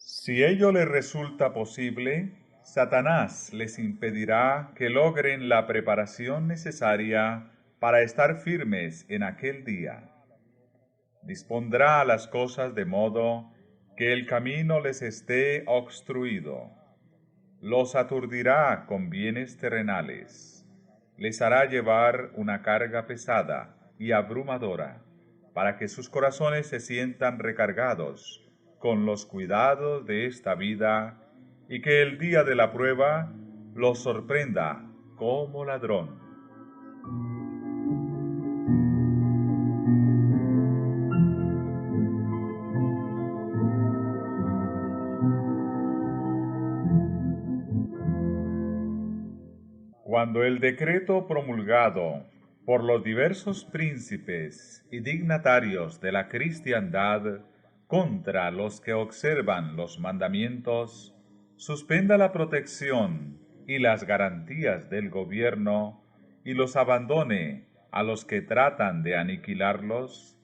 Si ello les resulta posible, Satanás les impedirá que logren la preparación necesaria para estar firmes en aquel día. Dispondrá las cosas de modo que el camino les esté obstruido. Los aturdirá con bienes terrenales. Les hará llevar una carga pesada y abrumadora, para que sus corazones se sientan recargados con los cuidados de esta vida y que el día de la prueba los sorprenda como ladrón. Cuando el decreto promulgado por los diversos príncipes y dignatarios de la cristiandad contra los que observan los mandamientos suspenda la protección y las garantías del gobierno y los abandone a los que tratan de aniquilarlos,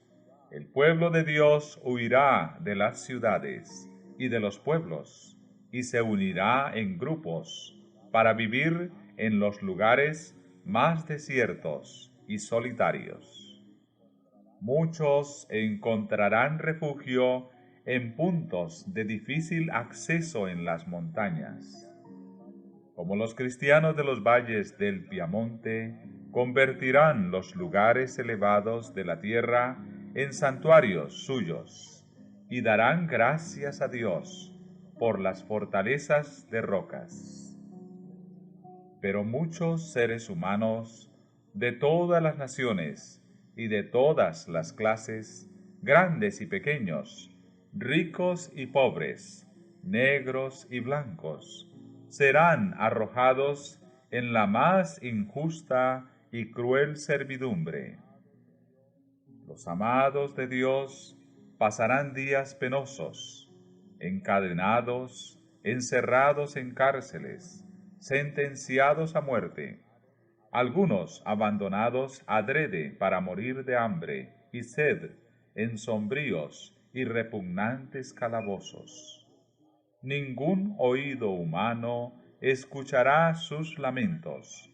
el pueblo de Dios huirá de las ciudades y de los pueblos y se unirá en grupos para vivir en los lugares más desiertos y solitarios. Muchos encontrarán refugio en puntos de difícil acceso en las montañas. Como los cristianos de los valles del Piamonte, convertirán los lugares elevados de la tierra en santuarios suyos y darán gracias a Dios por las fortalezas de rocas. Pero muchos seres humanos de todas las naciones y de todas las clases, grandes y pequeños, ricos y pobres, negros y blancos, serán arrojados en la más injusta y cruel servidumbre. Los amados de Dios pasarán días penosos, encadenados, encerrados en cárceles, sentenciados a muerte, algunos abandonados adrede para morir de hambre y sed en sombríos y repugnantes calabozos. Ningún oído humano escuchará sus lamentos,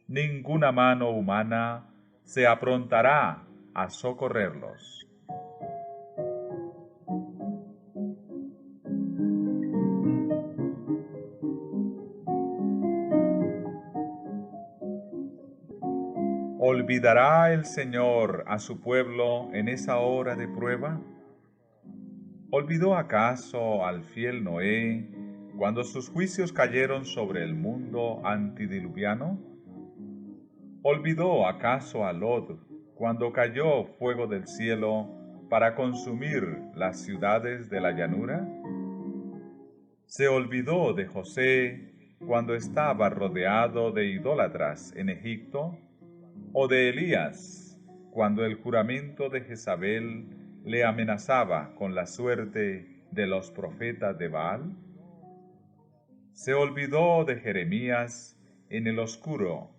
ninguna mano humana se aprontará a socorrerlos. ¿Olvidará el Señor a su pueblo en esa hora de prueba? ¿Olvidó acaso al fiel Noé cuando sus juicios cayeron sobre el mundo antidiluviano? ¿Olvidó acaso a Lot cuando cayó fuego del cielo para consumir las ciudades de la llanura? ¿Se olvidó de José cuando estaba rodeado de idólatras en Egipto? ¿O de Elías, cuando el juramento de Jezabel le amenazaba con la suerte de los profetas de Baal? ¿Se olvidó de Jeremías en el oscuro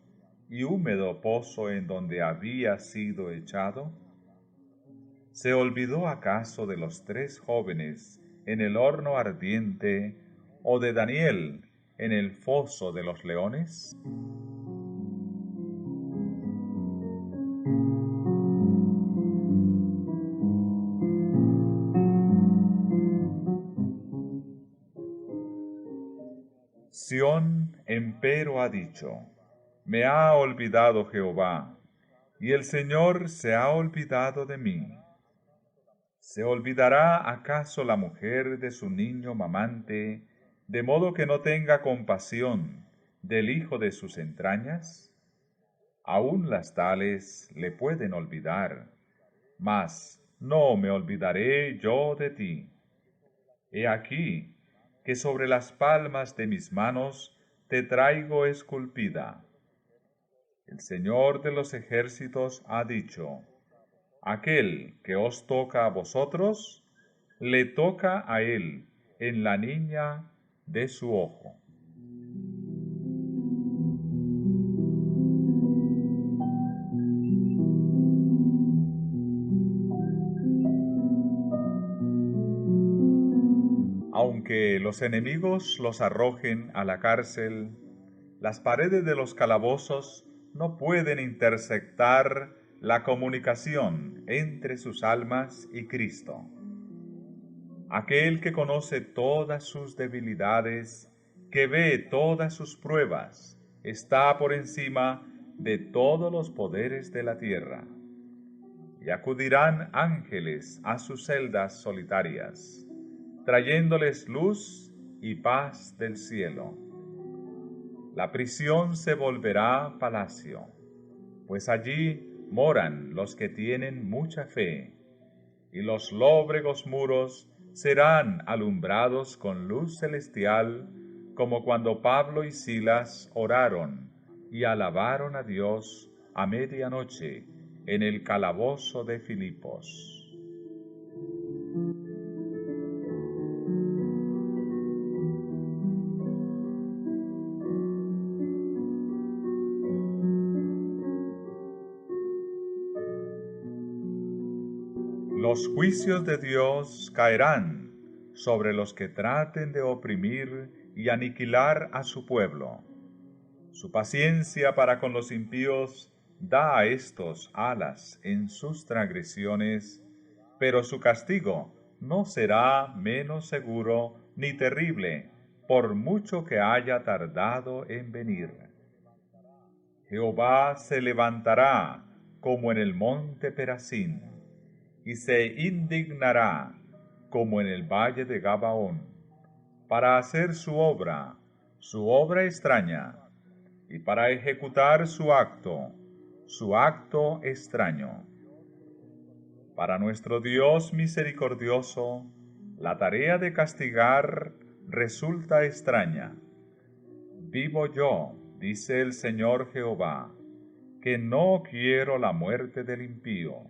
y húmedo pozo en donde había sido echado? ¿Se olvidó acaso de los 3 jóvenes en el horno ardiente o de Daniel en el foso de los leones? Sión empero ha dicho: me ha olvidado Jehová, y el Señor se ha olvidado de mí. ¿Se olvidará acaso la mujer de su niño mamante, de modo que no tenga compasión del hijo de sus entrañas? Aún las tales le pueden olvidar, mas no me olvidaré yo de ti. He aquí que sobre las palmas de mis manos te traigo esculpida. El Señor de los ejércitos ha dicho: aquel que os toca a vosotros, le toca a él en la niña de su ojo. Aunque los enemigos los arrojen a la cárcel, las paredes de los calabozos no pueden interceptar la comunicación entre sus almas y Cristo. Aquel que conoce todas sus debilidades, que ve todas sus pruebas, está por encima de todos los poderes de la tierra. Y acudirán ángeles a sus celdas solitarias, trayéndoles luz y paz del cielo. La prisión se volverá palacio, pues allí moran los que tienen mucha fe, y los lóbregos muros serán alumbrados con luz celestial, como cuando Pablo y Silas oraron y alabaron a Dios a medianoche en el calabozo de Filipos. Los juicios de Dios caerán sobre los que traten de oprimir y aniquilar a su pueblo. Su paciencia para con los impíos da a éstos alas en sus transgresiones, pero su castigo no será menos seguro ni terrible, por mucho que haya tardado en venir. Jehová se levantará como en el monte Perazín, y se indignará como en el valle de Gabaón, para hacer su obra extraña, y para ejecutar su acto extraño. Para nuestro Dios misericordioso, la tarea de castigar resulta extraña. Vivo yo, dice el Señor Jehová, que no quiero la muerte del impío.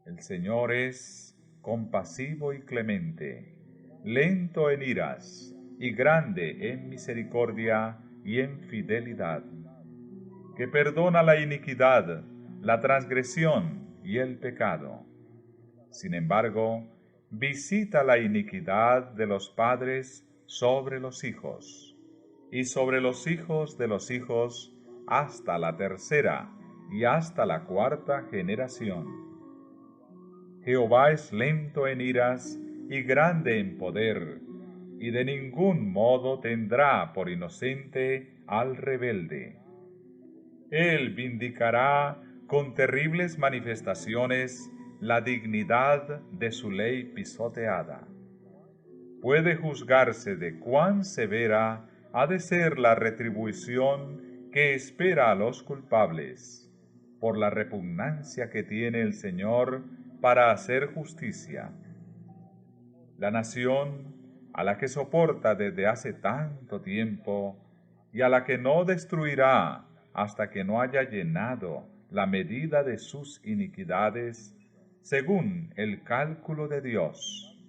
El Señor es compasivo y clemente, lento en iras y grande en misericordia y en fidelidad, que perdona la iniquidad, la transgresión y el pecado. Sin embargo, visita la iniquidad de los padres sobre los hijos, y sobre los hijos de los hijos hasta la tercera y hasta la cuarta generación. Jehová es lento en iras y grande en poder, y de ningún modo tendrá por inocente al rebelde. Él vindicará con terribles manifestaciones la dignidad de su ley pisoteada. Puede juzgarse de cuán severa ha de ser la retribución que espera a los culpables, por la repugnancia que tiene el Señor para hacer justicia. La nación a la que soporta desde hace tanto tiempo y a la que no destruirá hasta que no haya llenado la medida de sus iniquidades, según el cálculo de Dios,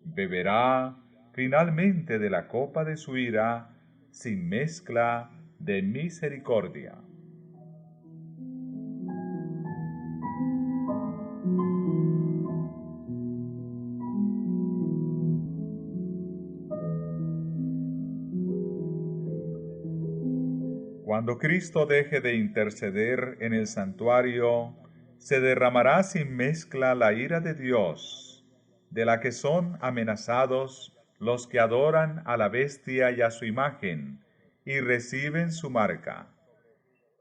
beberá finalmente de la copa de su ira sin mezcla de misericordia. Cuando Cristo deje de interceder en el santuario, se derramará sin mezcla la ira de Dios, de la que son amenazados los que adoran a la bestia y a su imagen, y reciben su marca.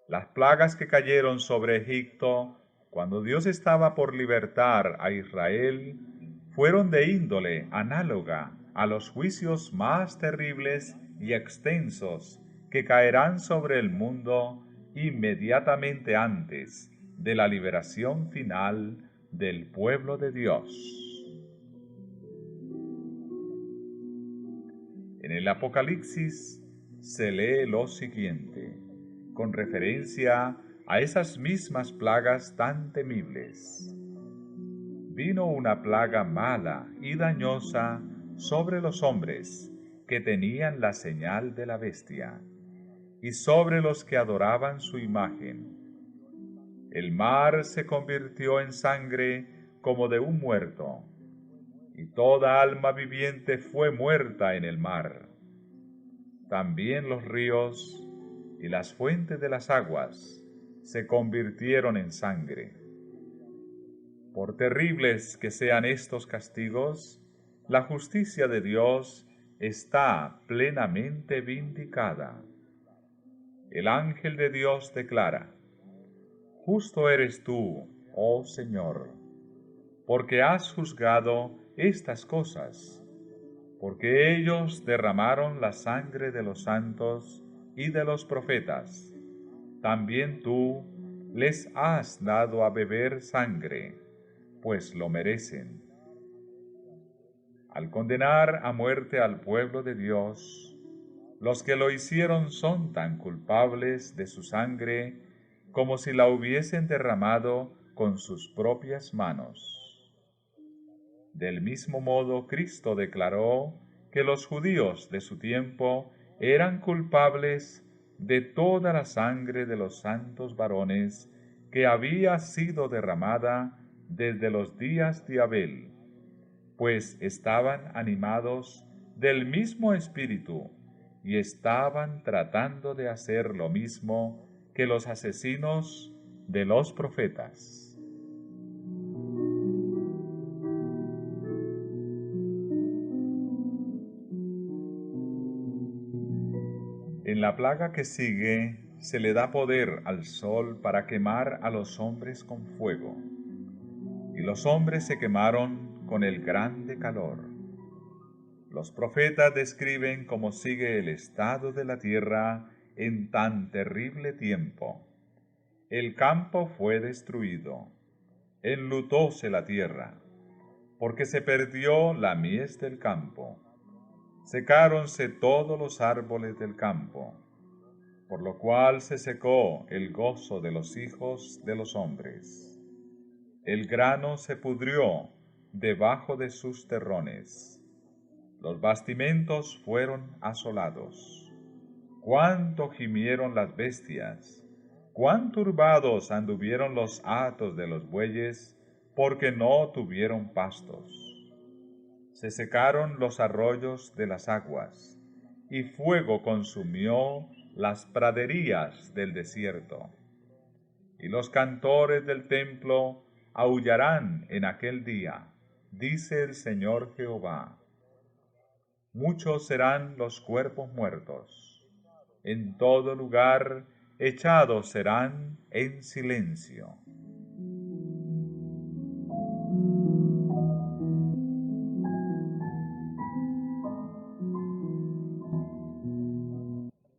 Las plagas que cayeron sobre Egipto, cuando Dios estaba por libertar a Israel, fueron de índole análoga a los juicios más terribles y extensos que caerán sobre el mundo inmediatamente antes de la liberación final del pueblo de Dios. En el Apocalipsis se lee lo siguiente, con referencia a esas mismas plagas tan temibles. Vino una plaga mala y dañosa sobre los hombres que tenían la señal de la bestia, y sobre los que adoraban su imagen. El mar se convirtió en sangre como de un muerto, y toda alma viviente fue muerta en el mar. También los ríos y las fuentes de las aguas se convirtieron en sangre. Por terribles que sean estos castigos, la justicia de Dios está plenamente vindicada. El ángel de Dios declara: Justo eres tú, oh Señor, porque has juzgado estas cosas, porque ellos derramaron la sangre de los santos y de los profetas. También tú les has dado a beber sangre, pues lo merecen. Al condenar a muerte al pueblo de Dios, los que lo hicieron son tan culpables de su sangre como si la hubiesen derramado con sus propias manos. Del mismo modo, Cristo declaró que los judíos de su tiempo eran culpables de toda la sangre de los santos varones que había sido derramada desde los días de Abel, pues estaban animados del mismo espíritu y estaban tratando de hacer lo mismo que los asesinos de los profetas. En la plaga que sigue se le da poder al sol para quemar a los hombres con fuego, y los hombres se quemaron con el grande calor. Los profetas describen cómo sigue el estado de la tierra en tan terrible tiempo. El campo fue destruido, enlutóse la tierra, porque se perdió la mies del campo. Secáronse todos los árboles del campo, por lo cual se secó el gozo de los hijos de los hombres. El grano se pudrió debajo de sus terrones. Los bastimentos fueron asolados. Cuánto gimieron las bestias, cuán turbados anduvieron los hatos de los bueyes, porque no tuvieron pastos. Se secaron los arroyos de las aguas, y fuego consumió las praderías del desierto. Y los cantores del templo aullarán en aquel día, dice el Señor Jehová. Muchos serán los cuerpos muertos, en todo lugar echados serán en silencio.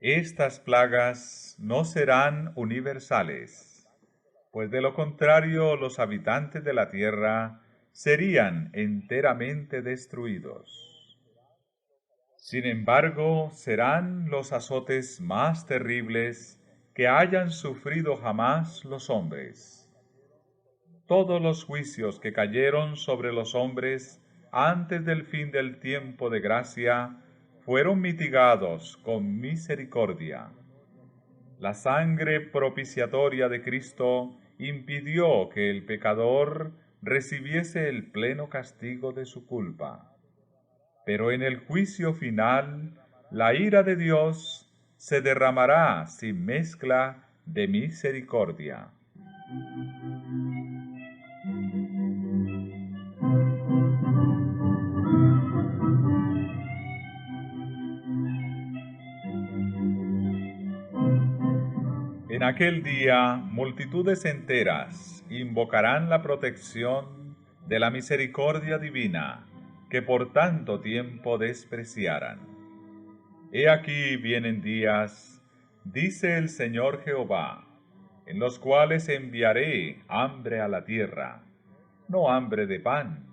Estas plagas no serán universales, pues de lo contrario los habitantes de la tierra serían enteramente destruidos. Sin embargo, serán los azotes más terribles que hayan sufrido jamás los hombres. Todos los juicios que cayeron sobre los hombres antes del fin del tiempo de gracia fueron mitigados con misericordia. La sangre propiciatoria de Cristo impidió que el pecador recibiese el pleno castigo de su culpa. Pero en el juicio final, la ira de Dios se derramará sin mezcla de misericordia. En aquel día, multitudes enteras invocarán la protección de la misericordia divina que por tanto tiempo despreciaran. He aquí vienen días, dice el Señor Jehová, en los cuales enviaré hambre a la tierra, no hambre de pan,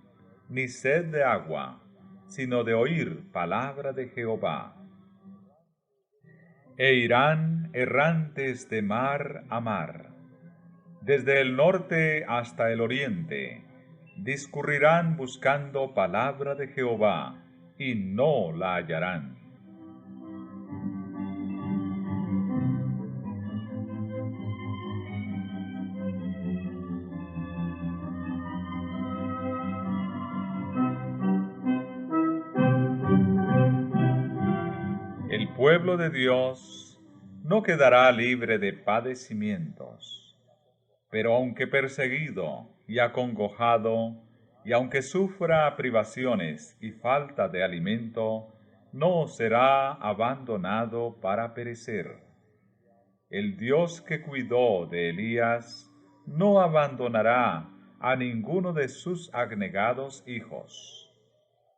ni sed de agua, sino de oír palabra de Jehová. E irán errantes de mar a mar, desde el norte hasta el oriente, discurrirán buscando palabra de Jehová, y no la hallarán. El pueblo de Dios no quedará libre de padecimientos, pero aunque perseguido y acongojado, y aunque sufra privaciones y falta de alimento, no será abandonado para perecer. El Dios que cuidó de Elías no abandonará a ninguno de sus abnegados hijos.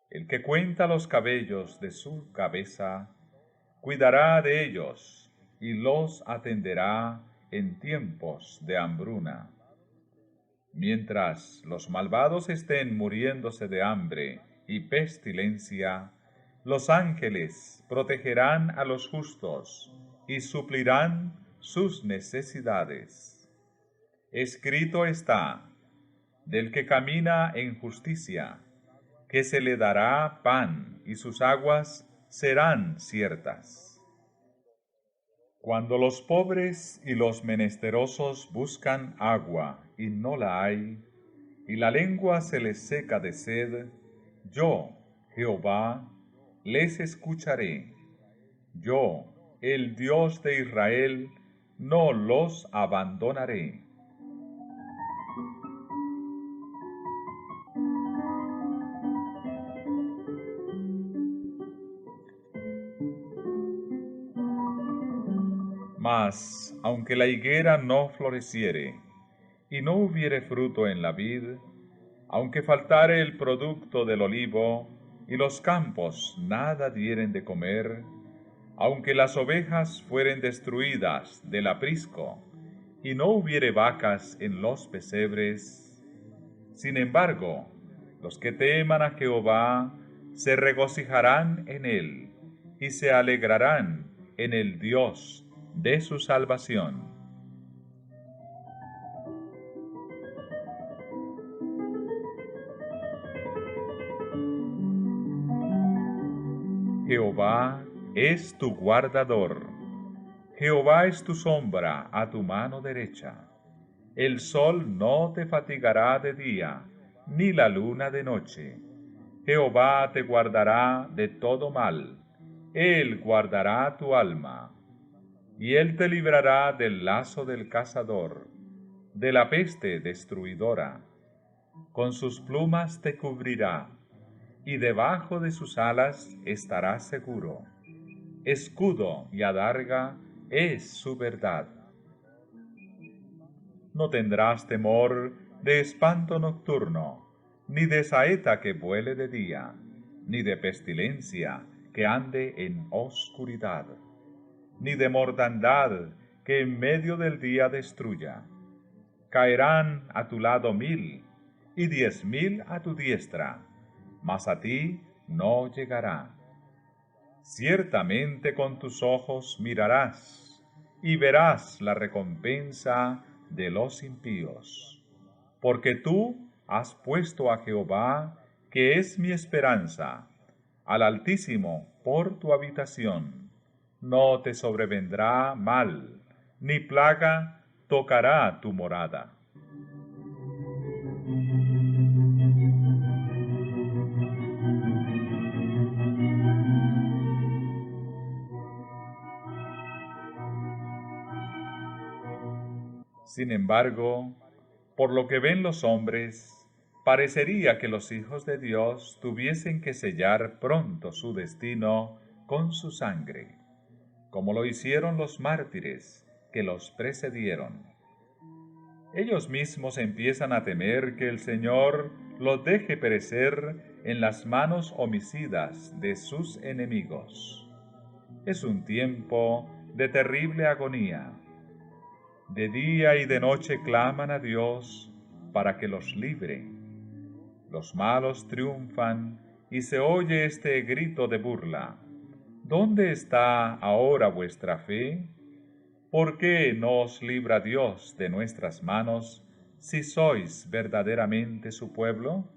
El que cuenta los cabellos de su cabeza, cuidará de ellos y los atenderá en tiempos de hambruna. Mientras los malvados estén muriéndose de hambre y pestilencia, los ángeles protegerán a los justos y suplirán sus necesidades. Escrito está, del que camina en justicia, que se le dará pan y sus aguas serán ciertas. Cuando los pobres y los menesterosos buscan agua y no la hay, y la lengua se les seca de sed, yo, Jehová, les escucharé. Yo, el Dios de Israel, no los abandonaré. Mas, aunque la higuera no floreciere, y no hubiere fruto en la vid, aunque faltare el producto del olivo, y los campos nada dieren de comer, aunque las ovejas fueren destruidas del aprisco, y no hubiere vacas en los pesebres, sin embargo, los que teman a Jehová se regocijarán en él, y se alegrarán en el Dios de su salvación. Jehová es tu guardador. Jehová es tu sombra a tu mano derecha. El sol no te fatigará de día, ni la luna de noche. Jehová te guardará de todo mal. Él guardará tu alma. Y él te librará del lazo del cazador, de la peste destruidora. Con sus plumas te cubrirá, y debajo de sus alas estarás seguro. Escudo y adarga es su verdad. No tendrás temor de espanto nocturno, ni de saeta que vuele de día, ni de pestilencia que ande en oscuridad, ni de mortandad que en medio del día destruya. Caerán a tu lado 1000, y 10.000 a tu diestra, mas a ti no llegará. Ciertamente con tus ojos mirarás, y verás la recompensa de los impíos. Porque tú has puesto a Jehová, que es mi esperanza, al Altísimo por tu habitación. No te sobrevendrá mal, ni plaga tocará tu morada. Sin embargo, por lo que ven los hombres, parecería que los hijos de Dios tuviesen que sellar pronto su destino con su sangre, como lo hicieron los mártires, que los precedieron. Ellos mismos empiezan a temer que el Señor los deje perecer en las manos homicidas de sus enemigos. Es un tiempo de terrible agonía. De día y de noche claman a Dios para que los libre. Los malos triunfan y se oye este grito de burla: ¿dónde está ahora vuestra fe? ¿Por qué no os libra Dios de nuestras manos si sois verdaderamente su pueblo?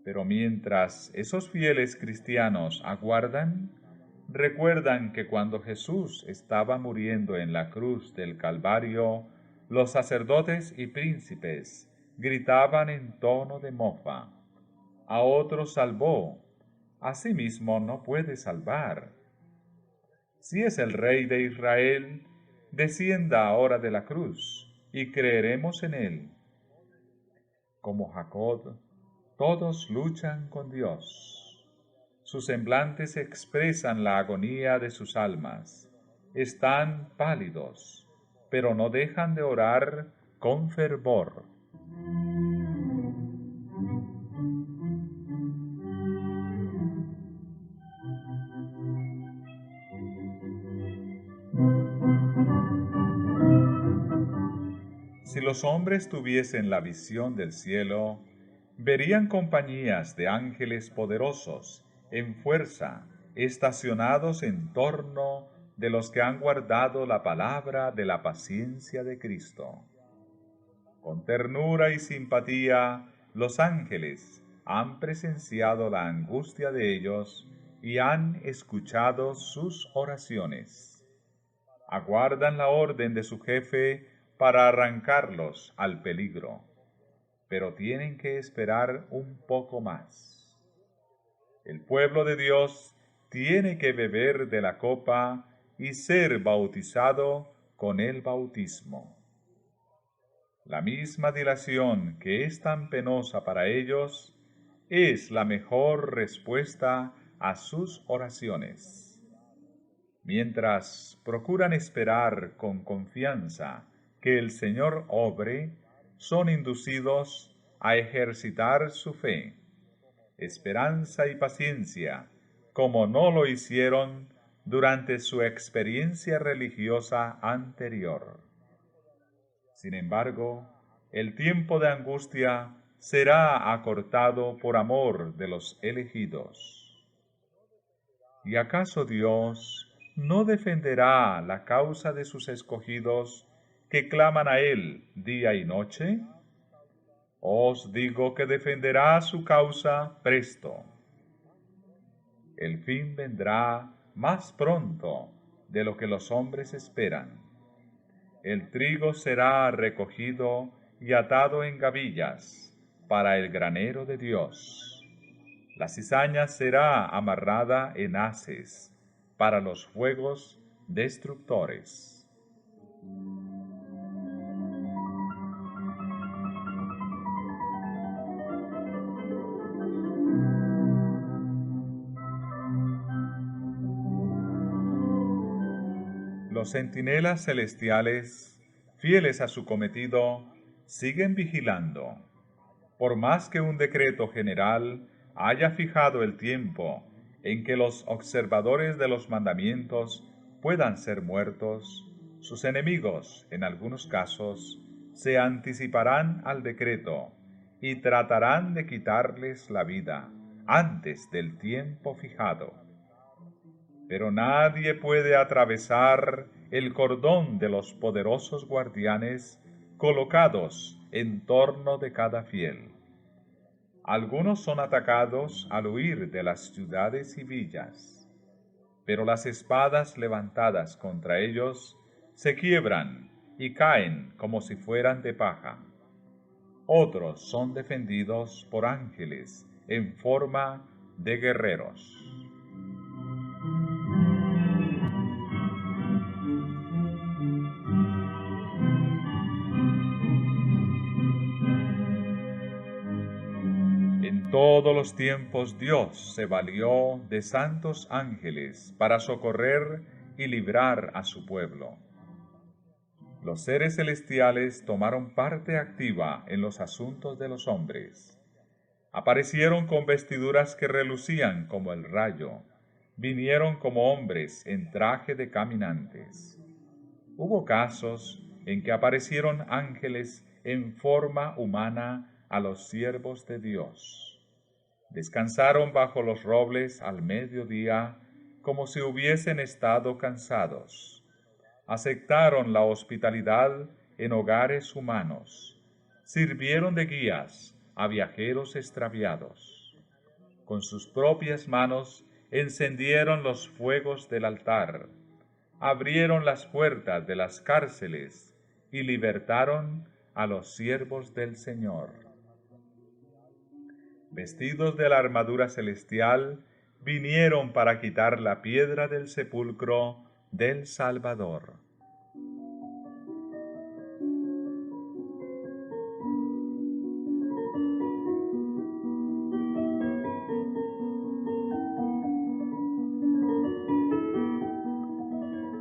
Pero mientras esos fieles cristianos aguardan, recuerdan que cuando Jesús estaba muriendo en la cruz del Calvario, los sacerdotes y príncipes gritaban en tono de mofa: a otro salvó, a sí mismo no puede salvar. Si es el Rey de Israel, descienda ahora de la cruz, y creeremos en él. Como Jacob, todos luchan con Dios. Sus semblantes expresan la agonía de sus almas. Están pálidos, pero no dejan de orar con fervor. Si los hombres tuviesen la visión del cielo, verían compañías de ángeles poderosos, en fuerza, estacionados en torno de los que han guardado la palabra de la paciencia de Cristo. Con ternura y simpatía, los ángeles han presenciado la angustia de ellos y han escuchado sus oraciones. Aguardan la orden de su jefe para arrancarlos al peligro, pero tienen que esperar un poco más. El pueblo de Dios tiene que beber de la copa y ser bautizado con el bautismo. La misma dilación que es tan penosa para ellos es la mejor respuesta a sus oraciones. Mientras procuran esperar con confianza que el Señor obre, son inducidos a ejercitar su fe, esperanza y paciencia, como no lo hicieron durante su experiencia religiosa anterior. Sin embargo, el tiempo de angustia será acortado por amor de los elegidos. ¿Y acaso Dios no defenderá la causa de sus escogidos que claman a Él día y noche? Os digo que defenderá su causa presto. El fin vendrá más pronto de lo que los hombres esperan. El trigo será recogido y atado en gavillas para el granero de Dios. La cizaña será amarrada en haces para los fuegos destructores. Los centinelas celestiales, fieles a su cometido, siguen vigilando. Por más que un decreto general haya fijado el tiempo en que los observadores de los mandamientos puedan ser muertos, sus enemigos, en algunos casos, se anticiparán al decreto y tratarán de quitarles la vida antes del tiempo fijado. Pero nadie puede atravesar el cordón de los poderosos guardianes colocados en torno de cada fiel. Algunos son atacados al huir de las ciudades y villas, pero las espadas levantadas contra ellos se quiebran y caen como si fueran de paja. Otros son defendidos por ángeles en forma de guerreros. En todos los tiempos Dios se valió de santos ángeles para socorrer y librar a su pueblo. Los seres celestiales tomaron parte activa en los asuntos de los hombres. Aparecieron con vestiduras que relucían como el rayo. Vinieron como hombres en traje de caminantes. Hubo casos en que aparecieron ángeles en forma humana a los siervos de Dios. Descansaron bajo los robles al mediodía como si hubiesen estado cansados. Aceptaron la hospitalidad en hogares humanos. Sirvieron de guías a viajeros extraviados. Con sus propias manos encendieron los fuegos del altar, abrieron las puertas de las cárceles y libertaron a los siervos del Señor. Vestidos de la armadura celestial, vinieron para quitar la piedra del sepulcro del Salvador.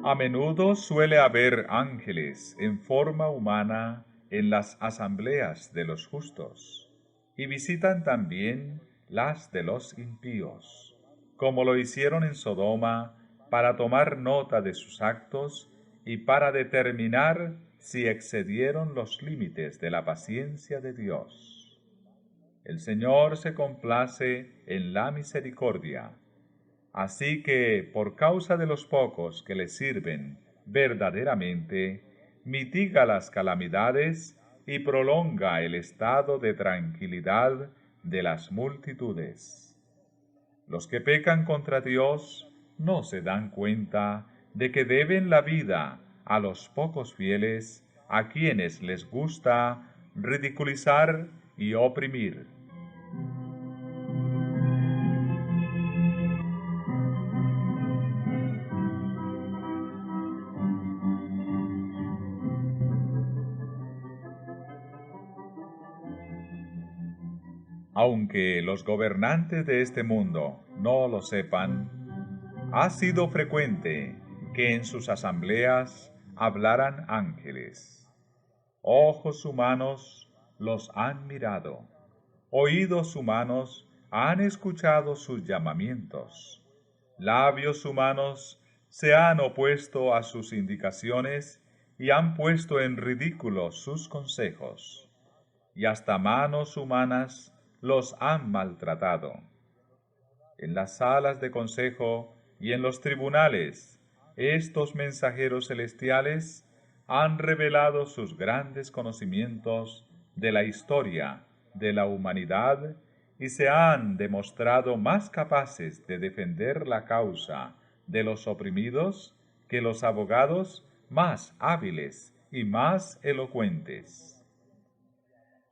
A menudo suele haber ángeles en forma humana en las asambleas de los justos, y visitan también las de los impíos, como lo hicieron en Sodoma, para tomar nota de sus actos y para determinar si excedieron los límites de la paciencia de Dios. El Señor se complace en la misericordia. Así que, por causa de los pocos que le sirven verdaderamente, mitiga las calamidades y prolonga el estado de tranquilidad de las multitudes. Los que pecan contra Dios no se dan cuenta de que deben la vida a los pocos fieles a quienes les gusta ridiculizar y oprimir. Aunque los gobernantes de este mundo no lo sepan, ha sido frecuente que en sus asambleas hablaran ángeles. Ojos humanos los han mirado, oídos humanos han escuchado sus llamamientos, labios humanos se han opuesto a sus indicaciones y han puesto en ridículo sus consejos, y hasta manos humanas los han maltratado. En las salas de consejo y en los tribunales, estos mensajeros celestiales han revelado sus grandes conocimientos de la historia de la humanidad y se han demostrado más capaces de defender la causa de los oprimidos que los abogados más hábiles y más elocuentes.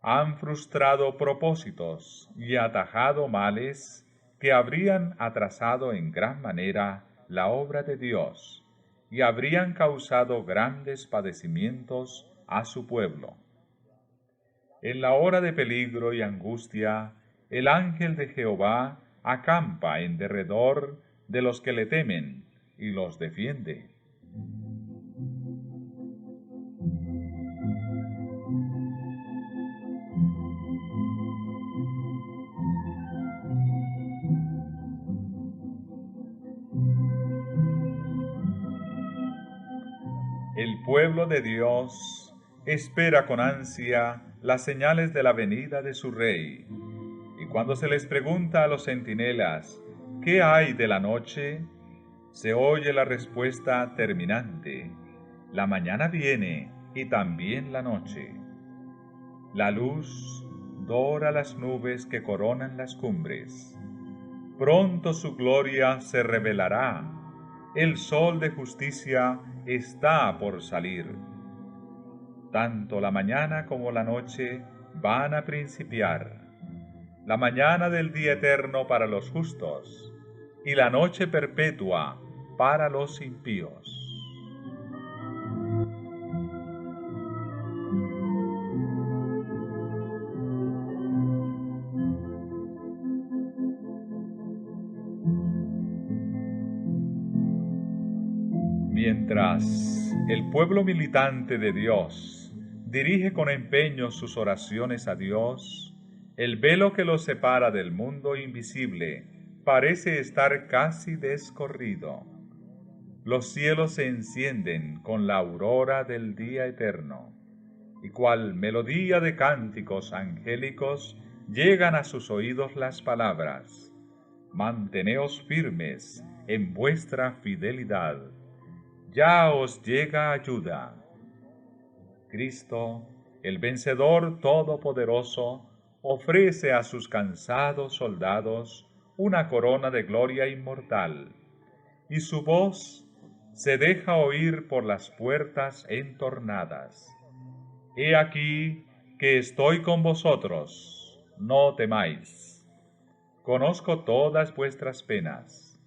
Han frustrado propósitos y atajado males que habrían atrasado en gran manera la obra de Dios y habrían causado grandes padecimientos a su pueblo. En la hora de peligro y angustia, el ángel de Jehová acampa en derredor de los que le temen y los defiende. El pueblo de Dios espera con ansia las señales de la venida de su Rey. Y cuando se les pregunta a los centinelas, ¿qué hay de la noche?, se oye la respuesta terminante: la mañana viene y también la noche. La luz dora las nubes que coronan las cumbres. Pronto su gloria se revelará. El sol de justicia está por salir. Tanto la mañana como la noche van a principiar. La mañana del día eterno para los justos, y la noche perpetua para los impíos. Mientras El pueblo militante de Dios dirige con empeño sus oraciones a Dios. El velo que los separa del mundo invisible parece estar casi descorrido. Los cielos se encienden con la aurora del día eterno, y cual melodía de cánticos angélicos llegan a sus oídos las palabras: manteneos firmes en vuestra fidelidad, ya os llega ayuda. Cristo, el vencedor todopoderoso, ofrece a sus cansados soldados una corona de gloria inmortal, y su voz se deja oír por las puertas entornadas. He aquí que estoy con vosotros, no temáis. Conozco todas vuestras penas,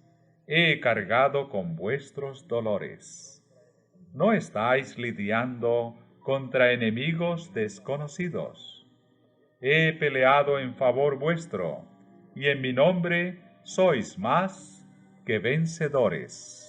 he cargado con vuestros dolores. ¿No estáis lidiando contra enemigos desconocidos? He peleado en favor vuestro, y en mi nombre sois más que vencedores.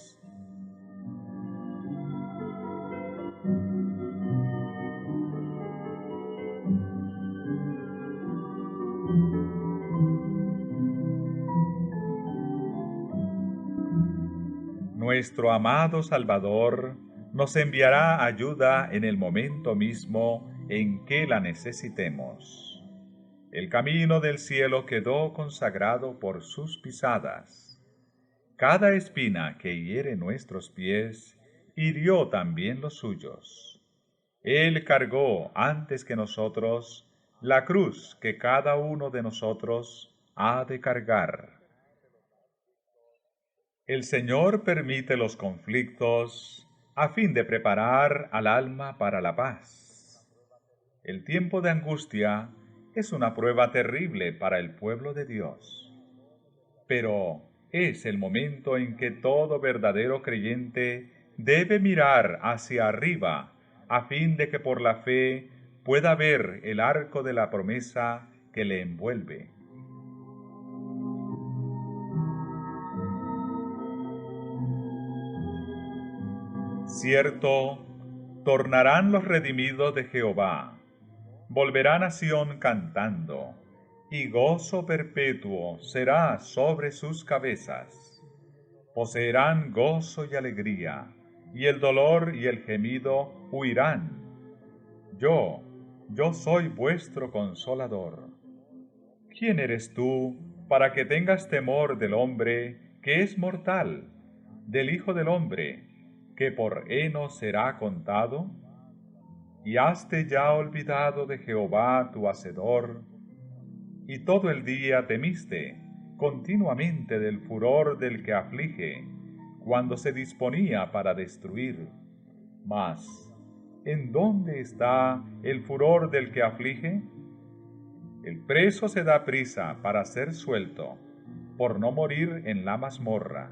Nuestro amado Salvador nos enviará ayuda en el momento mismo en que la necesitemos. El camino del cielo quedó consagrado por sus pisadas. Cada espina que hiere nuestros pies hirió también los suyos. Él cargó antes que nosotros la cruz que cada uno de nosotros ha de cargar. El Señor permite los conflictos a fin de preparar al alma para la paz. El tiempo de angustia es una prueba terrible para el pueblo de Dios, pero es el momento en que todo verdadero creyente debe mirar hacia arriba a fin de que por la fe pueda ver el arco de la promesa que le envuelve. Cierto, tornarán los redimidos de Jehová, volverán a Sión cantando, y gozo perpetuo será sobre sus cabezas. Poseerán gozo y alegría, y el dolor y el gemido huirán. Yo soy vuestro consolador. ¿Quién eres tú para que tengas temor del hombre que es mortal, del Hijo del hombre, que por heno será contado? ¿Y haste ya olvidado de Jehová tu Hacedor? Y todo el día temiste continuamente del furor del que aflige, cuando se disponía para destruir. Mas, ¿en dónde está el furor del que aflige? El preso se da prisa para ser suelto, por no morir en la mazmorra,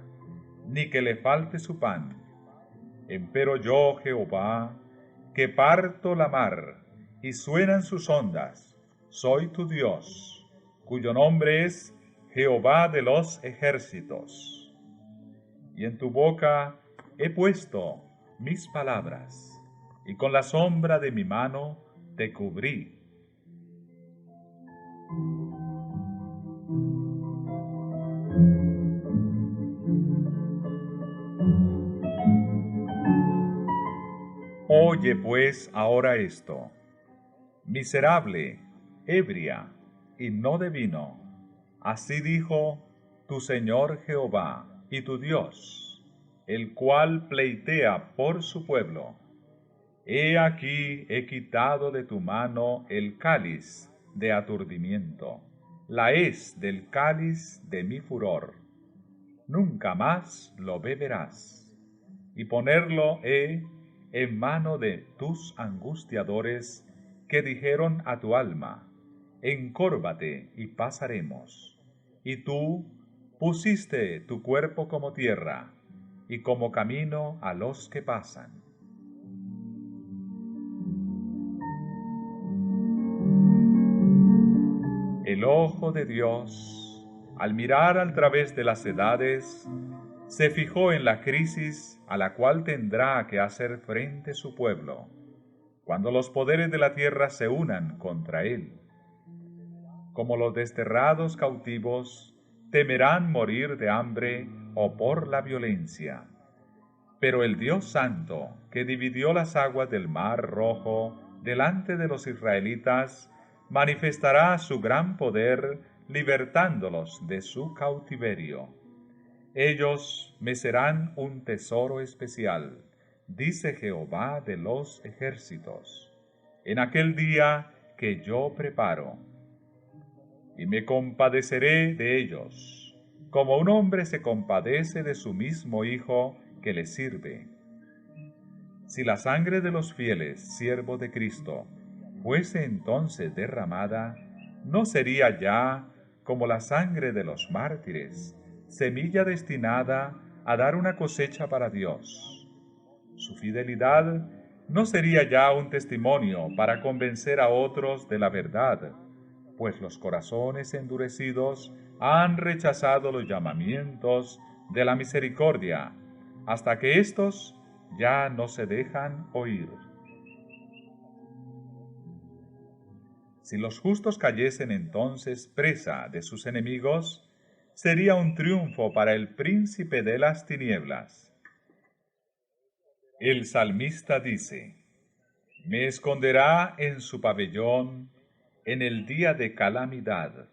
ni que le falte su pan. Empero yo, Jehová, que parto la mar, y suenan sus ondas, soy tu Dios, cuyo nombre es Jehová de los ejércitos. Y en tu boca he puesto mis palabras, y con la sombra de mi mano te cubrí. Oye pues ahora esto: miserable, ebria, y no de vino, así dijo tu Señor Jehová y tu Dios, el cual pleitea por su pueblo. He aquí he quitado de tu mano el cáliz de aturdimiento, la hez del cáliz de mi furor. Nunca más lo beberás, y ponerlo he en mano de tus angustiadores, que dijeron a tu alma: encórvate y pasaremos. Y tú pusiste tu cuerpo como tierra, y como camino a los que pasan. El ojo de Dios, al mirar al través de las edades, se fijó en la crisis a la cual tendrá que hacer frente su pueblo, cuando los poderes de la tierra se unan contra él. Como los desterrados cautivos, temerán morir de hambre o por la violencia. Pero el Dios Santo, que dividió las aguas del Mar Rojo delante de los israelitas, manifestará su gran poder, libertándolos de su cautiverio. Ellos me serán un tesoro especial, dice Jehová de los ejércitos, en aquel día que yo preparo. Y me compadeceré de ellos, como un hombre se compadece de su mismo hijo que le sirve. Si la sangre de los fieles siervos de Cristo fuese entonces derramada, no sería ya como la sangre de los mártires, semilla destinada a dar una cosecha para Dios. Su fidelidad no sería ya un testimonio para convencer a otros de la verdad, pues los corazones endurecidos han rechazado los llamamientos de la misericordia, hasta que éstos ya no se dejan oír. Si los justos cayesen entonces presa de sus enemigos, sería un triunfo para el príncipe de las tinieblas. El salmista dice: me esconderá en su pabellón en el día de calamidad,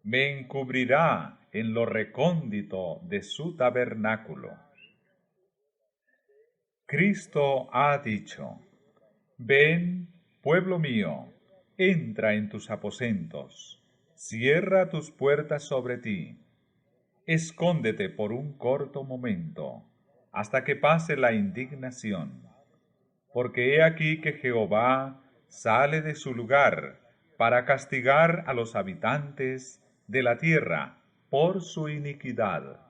me encubrirá en lo recóndito de su tabernáculo. Cristo ha dicho: ven, pueblo mío, entra en tus aposentos, cierra tus puertas sobre ti, escóndete por un corto momento, hasta que pase la indignación. Porque he aquí que Jehová sale de su lugar para castigar a los habitantes de la tierra por su iniquidad.